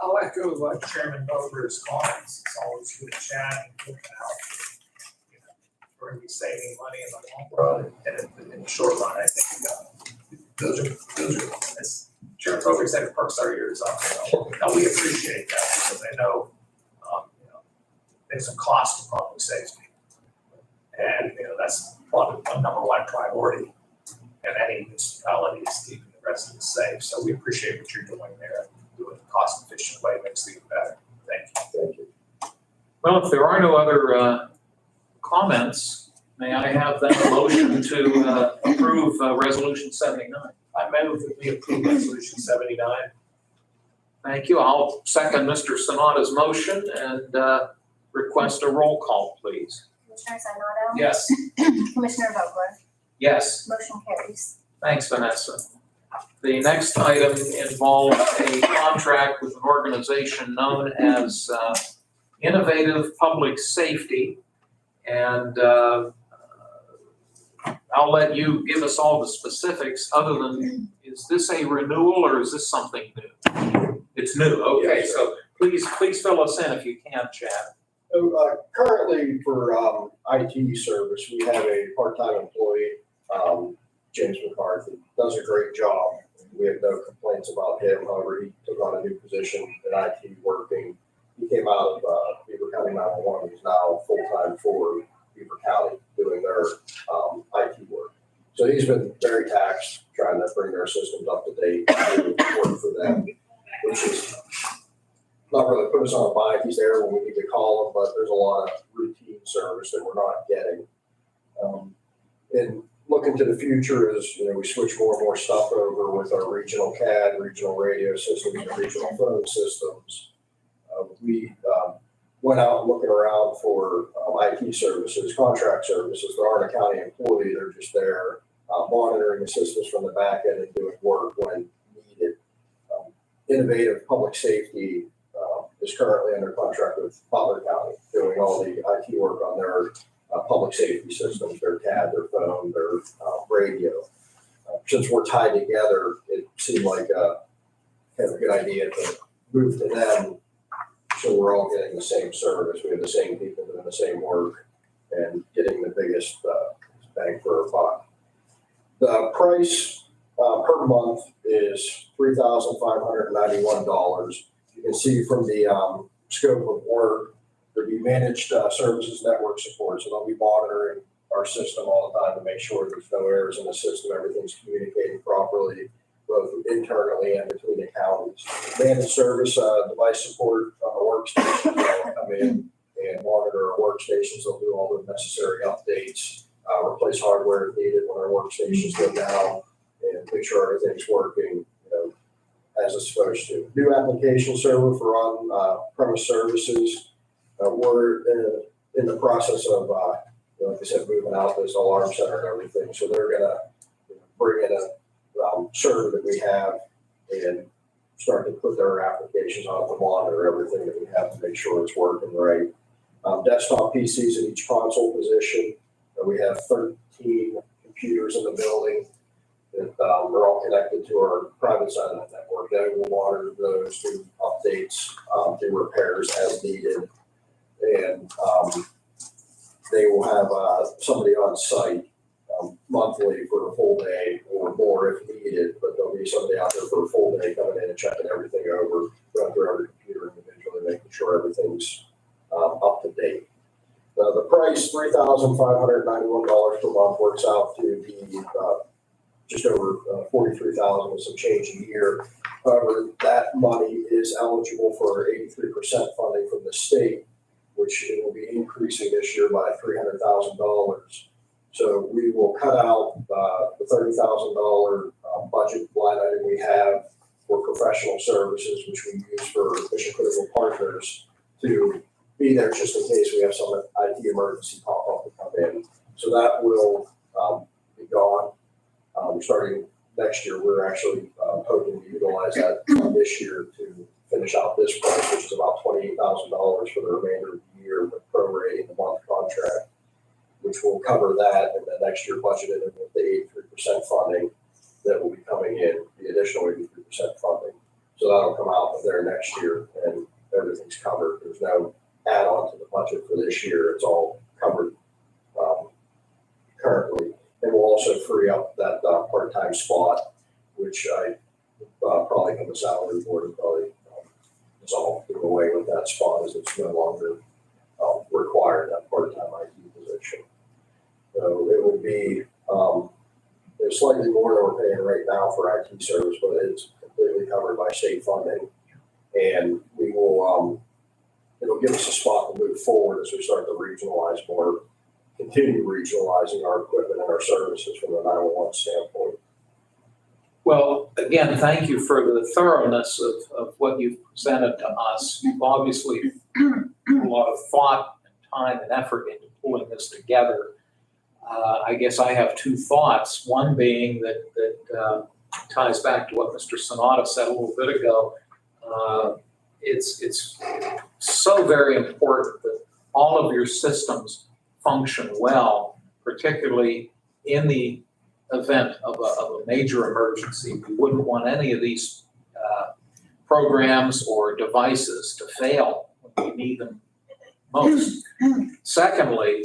I'll echo Chairman Bover's comments. It's always good chatting, looking out. We're going to be saving money in the long run and in the short run, I think. Those are, as Chairman Bover said, it perks our ears up. And we appreciate that because I know, there's some cost to public safety. And, that's probably a number one priority in any municipality is keeping the residents safe. So we appreciate what you're doing there. Do it in a cost efficient way makes it even better. Thank you. Thank you. Well, if there are no other comments, may I have then a motion to approve Resolution 79? I move that we approve Resolution 79. Thank you. I'll second Mr. Sonata's motion and request a roll call, please. Commissioner Sinata? Yes. Commissioner Vogler? Yes. Motion carries. Thanks, Vanessa. The next item involves a contract with an organization known as Innovative Public Safety. And I'll let you give us all the specifics, other than, is this a renewal or is this something new? It's new, okay, Yes, sir. so please fill us in if you can, Chad. So, currently for, IT service, we have a part-time employee, James McCarthy, does a great job. We have no complaints about him. However, he took on a new position in IT working. He came out of, Beaver County 911. He's now full-time for Beaver County doing their, IT work. So he's been very taxed trying to bring their systems up to date and do work for them, which is not really put us on a bind. He's there when we need to call him, but there's a lot of routine service that we're not getting. And looking to the future is, we switch more and more stuff over with our regional CAD, regional radio systems, and regional phone systems. We went out looking around for IT services, contract services. There aren't a county employee. They're just there monitoring the systems from the back end and doing work when needed. Innovative Public Safety is currently under contract with Butler County, doing all the IT work on their public safety systems, their CAD, their phone, their radio. Since we're tied together, it seemed like kind of a good idea to move to them, so we're all getting the same service. We have the same people doing the same work and getting the biggest bang for our buck. The price per month is $3,591. You can see from the scope of work, there'll be managed services network support. So they'll be monitoring our system all the time to make sure there's no errors in the system, everything's communicating properly, both internally and between the counties. Managed service device support on our workstations, they'll come in and monitor our workstations. They'll do all the necessary updates, replace hardware if needed when our workstations go down, and make sure everything's working. as it's supposed to. New application server for on-premise services. We're in the process of, like I said, moving out this alarm center and everything. So they're gonna bring in a server that we have and start to put their applications on to monitor everything that we have to make sure it's working right. Desktop PCs in each console position. We have 13 computers in the building that are all connected to our private side of the network. They will monitor those, do updates, do repairs as needed. And they will have somebody on site monthly for a full day or more if needed, but there'll be somebody out there for a full day coming in and checking everything over, going through every computer individually, making sure everything's up to date. The price, $3,591 per month, works out to be just over $43,000 with some change a year. However, that money is eligible for 83% funding from the state, which it will be increasing this year by $300,000. So we will cut out the $30,000 budget line item we have for professional services, which we use for mission critical partners to be there just in case we have some IT emergency pop up and come in. So that will be gone. Starting next year, we're actually hoping to utilize that this year to finish out this price, which is about $28,000 for the remainder of the year with prorating the month contract, which will cover that, and then next year budgeted with the 83% funding that will be coming in, the additional 83% funding. So that'll come out there next year, and everything's covered. There's no add-on to the budget for this year. It's all covered currently. And we'll also free up that part-time spot, which I probably from the salary board and probably dissolve, do away with that spot as it's no longer required, that part-time IT position. So it would be there's slightly more than we're paying right now for IT service, but it's completely covered by state funding. And we will it'll give us a spot to move forward as we start to regionalize more, continue regionalizing our equipment and our services from the 911 standpoint. Well, again, thank you for the thoroughness of what you've presented to us. You've obviously put a lot of thought and time and effort into pulling this together. I guess I have two thoughts. One being that ties back to what Mr. Sanada said a little bit ago. It's so very important that all of your systems function well, particularly in the event of a major emergency. We wouldn't want any of these programs or devices to fail when we need them most. Secondly,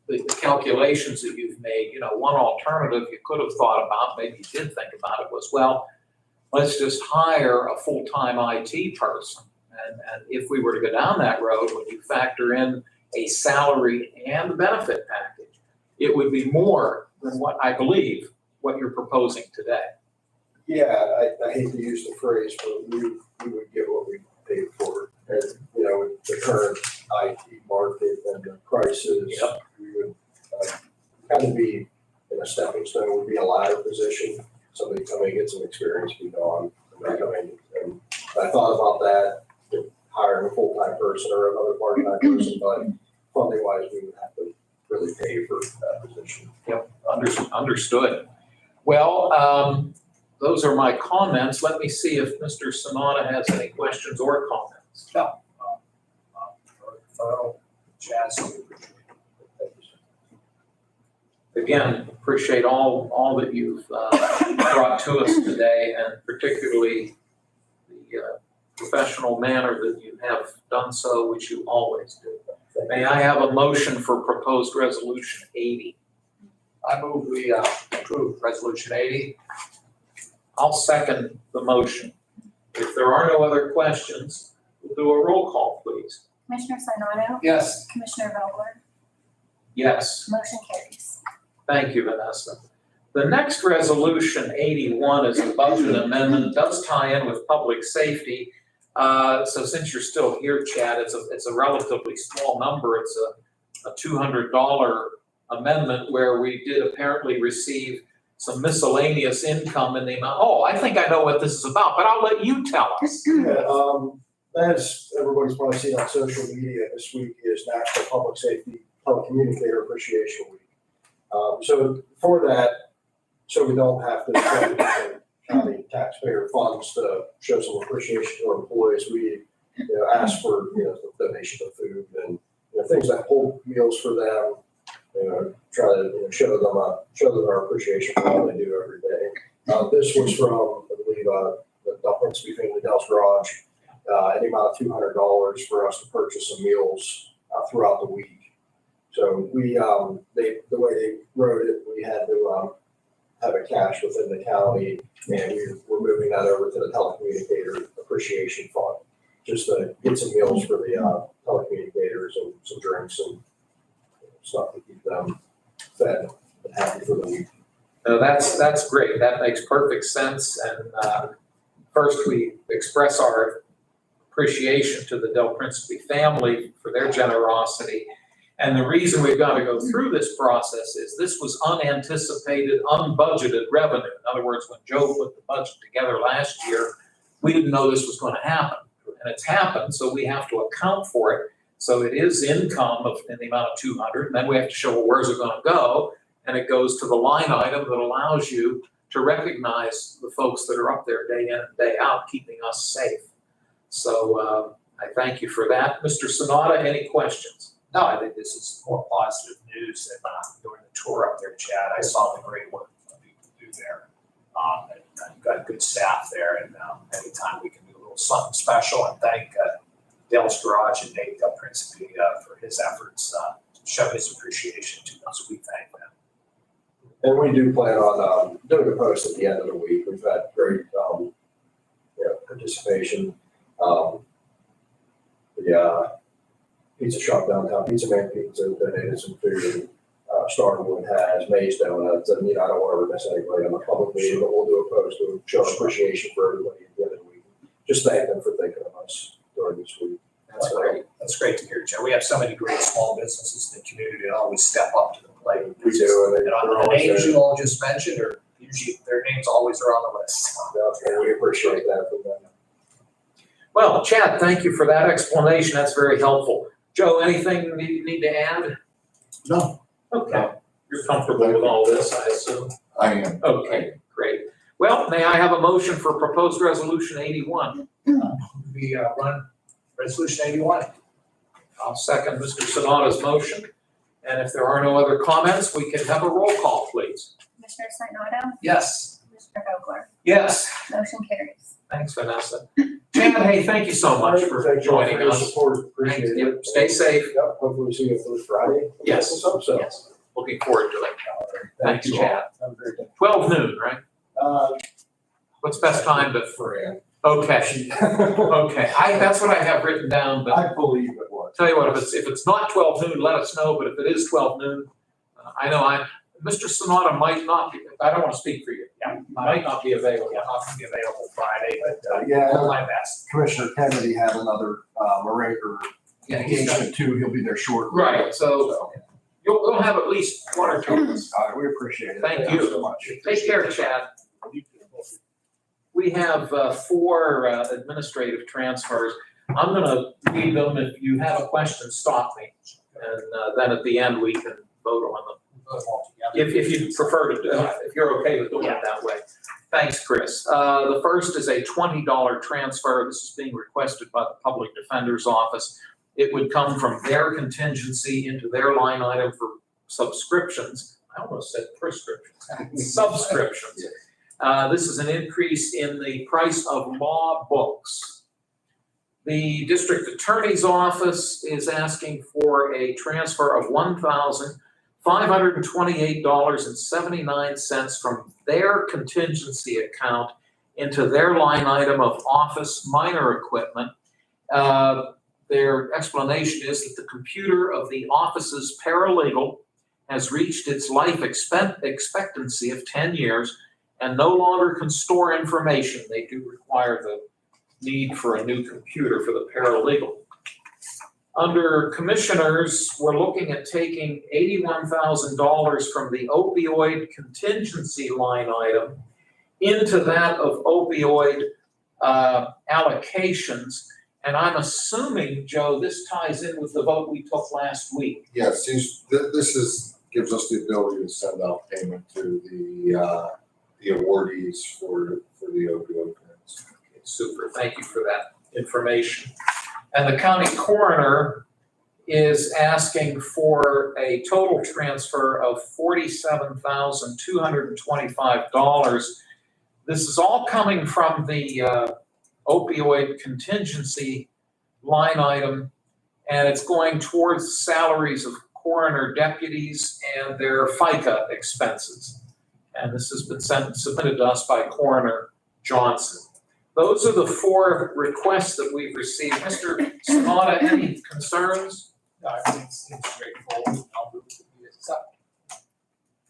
the calculations that you've made, one alternative you could have thought about, maybe you did think about it, was, well, let's just hire a full-time IT person. And if we were to go down that road, when you factor in a salary and benefit package, it would be more than what I believe what you're proposing today. Yeah, I hate to use the phrase, but we would get what we paid for. And, with the current IT market and the prices, we would kind of be in a stepping stone, would be a ladder position. Somebody come in, get some experience, be gone, and they come in. And I thought about that, hiring a full-time person or another part-time person, but funding-wise, we would have to really pay for that position. Yep, understood. Well, those are my comments. Let me see if Mr. Sanada has any questions or comments. No. Thorough, Chaz, we appreciate it. Again, appreciate all that you've brought to us today, and particularly the professional manner that you have done so, which you always do. May I have a motion for proposed resolution 80? I move we approve resolution 80. I'll second the motion. If there are no other questions, we'll do a roll call, please. Commissioner Sinata, Yes. Commissioner Vogler, Yes. motion carries. Thank you, Vanessa. The next resolution, 81, is a budget amendment. It does tie in with public safety. So since you're still here, Chad, it's a relatively small number. It's a $200 amendment where we did apparently receive some miscellaneous income in the amount, oh, I think I know what this is about, but I'll let you tell us. As everybody's probably seen on social media, this week is National Public Safety Telecommunicator Appreciation Week. So for that, so we don't have to spend county taxpayer funds to show some appreciation to our employees, we, ask for, the donation of food and, things like whole meals for them, try to, show them our appreciation for all they do every day. This was from, I believe, the Del Principe Family Del's Garage, in the amount of $200 for us to purchase some meals, throughout the week. So we, the way they wrote it, we had to, have a cash within the county, and we're moving that over to the telecommunicator appreciation fund, just to get some meals for the, telecommunicators and some drinks and stuff to keep them fed and happy for the week. No, that's great. That makes perfect sense. And first, we express our appreciation to the Del Principe family for their generosity. And the reason we've got to go through this process is this was unanticipated, unbudgeted revenue. In other words, when Joe put the budget together last year, we didn't know this was going to happen. And it's happened, so we have to account for it. So it is income in the amount of 200, and then we have to show, well, where's it going to go? And it goes to the line item that allows you to recognize the folks that are up there day in and day out, keeping us safe. So I thank you for that. Mr. Sonata, any questions? No, I think this is more positive news than during the tour up there, Chad. I saw the great work that people do there. And you've got good staff there, and anytime we can do a little something special, and thank Dale's Garage and Nate Del Principe for his efforts to show his appreciation to us. We thank them. And we do plan on, doing a post at the end of the week. We've had great, participation. The pizza shop downtown, Pizza Man Pizza, donated some food, and Starwood has Maze Donuts, and I don't want to miss anybody on the public meeting, but we'll do a post to show appreciation for everybody at the end of the week. Just thank them for thinking of us during this week. That's great. That's great to hear, Joe. We have so many great small businesses in the community that always step up to the plate. We do, and And on the names you all just mentioned, or usually their names always are on the list. and we appreciate that from them. Well, Chad, thank you for that explanation. That's very helpful. Joe, anything you need to add? No. Okay. You're comfortable with all this, I assume? I am. Okay, great. Well, may I have a motion for proposed resolution 81? We run resolution 81. I'll second Mr. Sonata's motion. And if there are no other comments, we can have a roll call, please. Commissioner Sinata, Yes. Commissioner Vogler, Yes, motion carries. thanks, Vanessa. Chad, hey, thank you so much for Thank you all joining your us. support. Appreciate Thank it. you. Stay safe. Yep, hopefully see you this Friday. Yes. So. Yes, looking forward to it. Thanks, you all. Chad. Have a great day. 12 noon, right? What's best time to, Fran. okay, okay. That's what I have written down, but I believe it was. tell you what, if it's not 12 noon, let us know, but if it is 12 noon, I know Mr. Sonata might not be, I don't want to speak for you. Yeah. Might not be available. Yeah, not gonna be available Friday, but Yeah. I'll do my best. Commissioner Kennedy had another, Yeah, he's got- too. He'll be there shortly. Right, so you'll have at least one or two of us. All right, we appreciate it. Thank you. so much. Take care, Chad. We have 4 administrative transfers. I'm gonna read them. If you have a question, stop me. And then at the end, we can vote on them. Put them all together. If you prefer to, if you're okay with doing it that way. Thanks, Chris. The first is a $20 transfer. This is being requested by the Public Defender's Office. It would come from their contingency into their line item for subscriptions. I almost said prescriptions, subscriptions. This is an increase in the price of law books. The District Attorney's Office is asking for a transfer of $1,528.79 from their contingency account into their line item of office minor equipment. Their explanation is that the computer of the office's paralegal has reached its life expectancy of 10 years and no longer can store information. They do require the need for a new computer for the paralegal. Under commissioners, we're looking at taking $81,000 from the opioid contingency line item into that of opioid allocations. And I'm assuming, Joe, this ties in with the vote we took last week. Yes, gives us the ability to send out payment to the awardees for the opioid grants. Okay, super, thank you for that information. And the county coroner is asking for a total transfer of $47,225. This is all coming from the opioid contingency line item, and it's going towards salaries of coroner deputies and their FICA expenses. And this has been submitted to us by Coroner Johnson. Those are the 4 requests that we've received. Mr. Sanada, any concerns? No, everything seems straightforward. I'll move to be accepted.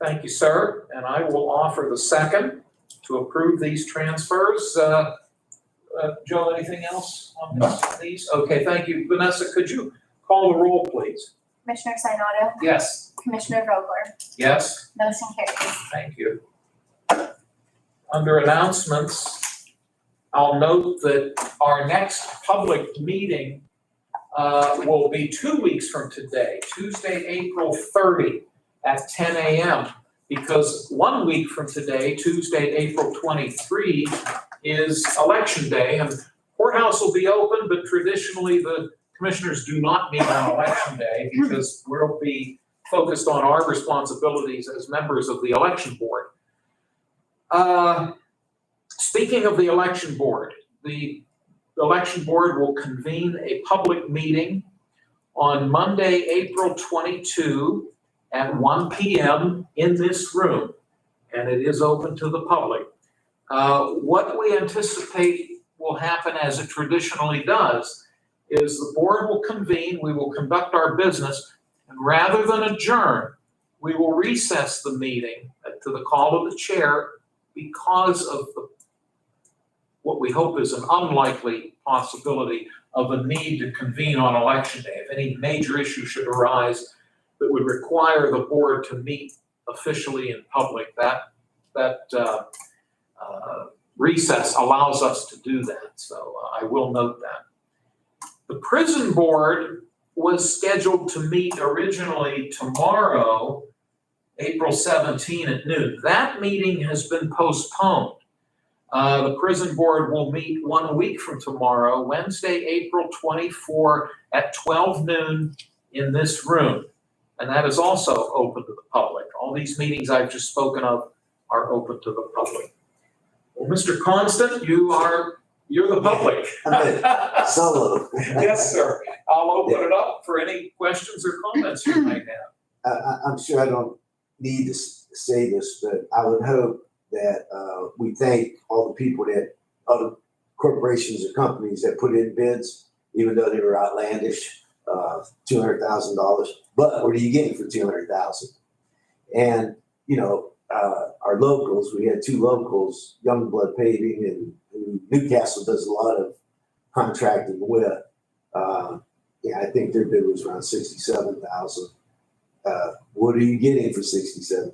Thank you, sir. And I will offer the second to approve these transfers. Joe, anything else on these? Okay, thank you. Vanessa, could you call the roll, please? Commissioner Sinata, Yes. Commissioner Vogler, Yes? motion carries. Thank you. Under announcements, I'll note that our next public meeting will be 2 weeks from today, Tuesday, April 30 at 10 a.m. Because 1 week from today, Tuesday, April 23, is Election Day, and courthouse will be open, but traditionally the commissioners do not meet on Election Day because we'll be focused on our responsibilities as members of the election board. Speaking of the election board will convene a public meeting on Monday, April 22 at 1 p.m. in this room, and it is open to the public. What we anticipate will happen, as it traditionally does, is the board will convene, we will conduct our business, and rather than adjourn, we will recess the meeting to the call of the chair because of what we hope is an unlikely possibility of a need to convene on Election Day. If any major issue should arise that would require the board to meet officially in public, that recess allows us to do that. So I will note that. The prison board was scheduled to meet originally tomorrow, April 17 at noon. That meeting has been postponed. The prison board will meet 1 week from tomorrow, Wednesday, April 24 at 12 noon in this room. And that is also open to the public. All these meetings I've just spoken of are open to the public. Well, Mr. Constant, you're the public. Solo. Yes, sir. I'll open it up for any questions or comments you might have. I'm sure I don't need to say this, but I would hope that we thank all the people that, other corporations or companies that put in bids, even though they were outlandish, $200,000. But what are you getting for $200,000? And, you know, our locals, we had 2 locals, Youngblood Paving and who Newcastle does a lot of contracting with. Yeah, I think their bid was around $67,000. What are you getting for $67,000?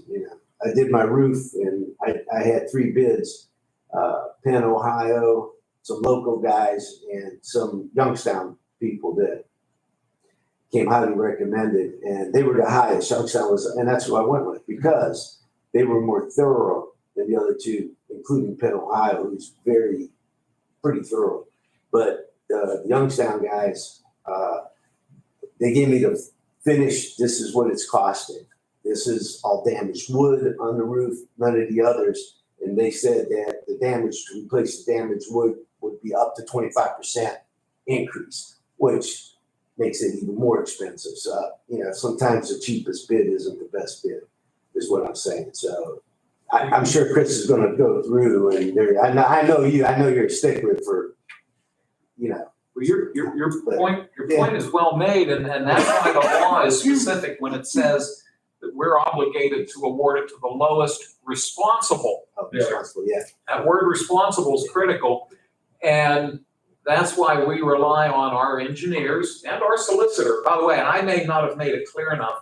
You know, I did my roof and I had 3 bids, Penn, Ohio, some local guys and some Youngstown people that came highly recommended, and they were the highest. Youngstown was, and that's who I went with because they were more thorough than the other 2, including Penn, Ohio, who's pretty thorough. But the Youngstown guys, they gave me the finish. This is what it's costing. This is all damaged wood on the roof, none of the others. And they said that the damage, to replace the damaged wood, would be up to 25% increase, which makes it even more expensive. So, you know, sometimes the cheapest bid isn't the best bid, is what I'm saying. So I'm sure Chris is going to go through, and I know you're a stickler for, you know. Well, your point is well made, and that's why the law is specific when it says that we're obligated to award it to the lowest responsible bidder. Yeah. That word responsible is critical, and That's why we rely on our engineers and our solicitor. By the way, and I may not have made it clear enough,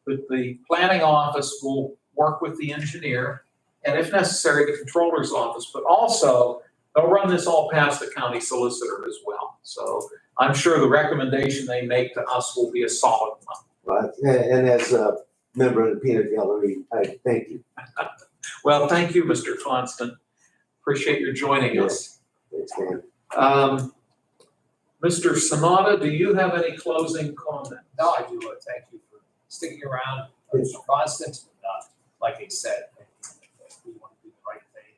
but the planning office will work with the engineer and if necessary, the controller's office, but also they'll run this all past the county solicitor as well. So I'm sure the recommendation they make to us will be a solid one. Right, and as a member of the peanut gallery, I thank you. Well, thank you, Mr. Constant. Appreciate your joining us. Thanks, man. Mr. Sanada, do you have any closing comment? No, I do, thank you for sticking around, Mr. Constant, like I said, we want to do the right thing.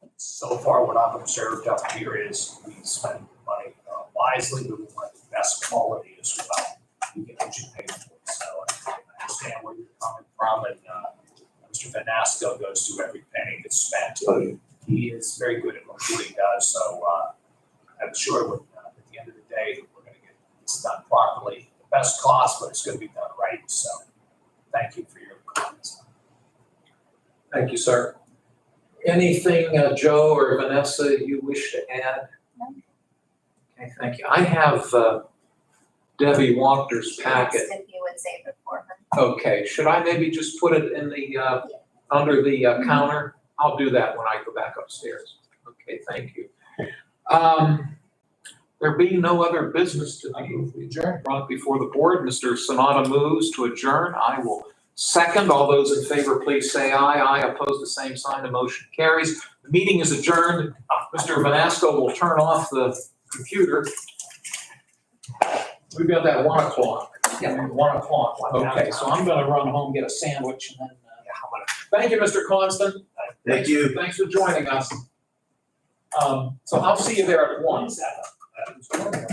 And, so far, what I've observed up here is we spend money wisely, we want the best quality as well. We get what you pay for, so I understand where you're coming from, and, Mr. Vanasco goes through every penny that's spent. He is very good at what he does, so, I'm sure at the end of the day, we're gonna get this done properly. The best cost, but it's gonna be done right, so thank you for your comments. Thank you, sir. Anything, Joe or Vanessa, you wish to add? No. Okay, thank you. I have Debbie Walker's packet. If you would save it for her. Okay, should I maybe just put it in the, under the counter? I'll do that when I go back upstairs. Okay, thank you. There being no other business to be brought before the board, Mr. Sanada moves to adjourn. I will second. All those in favor, please say aye. Aye, opposed, the same sign. The motion carries. The meeting is adjourned. Mr. Vanasco will turn off the computer. We've got that 1 o'clock. Yeah, 1 o'clock. Okay, so I'm gonna run home, get a sandwich, and then, thank you, Mr. Constant. Thank you. Thanks for joining us. So I'll see you there at 1.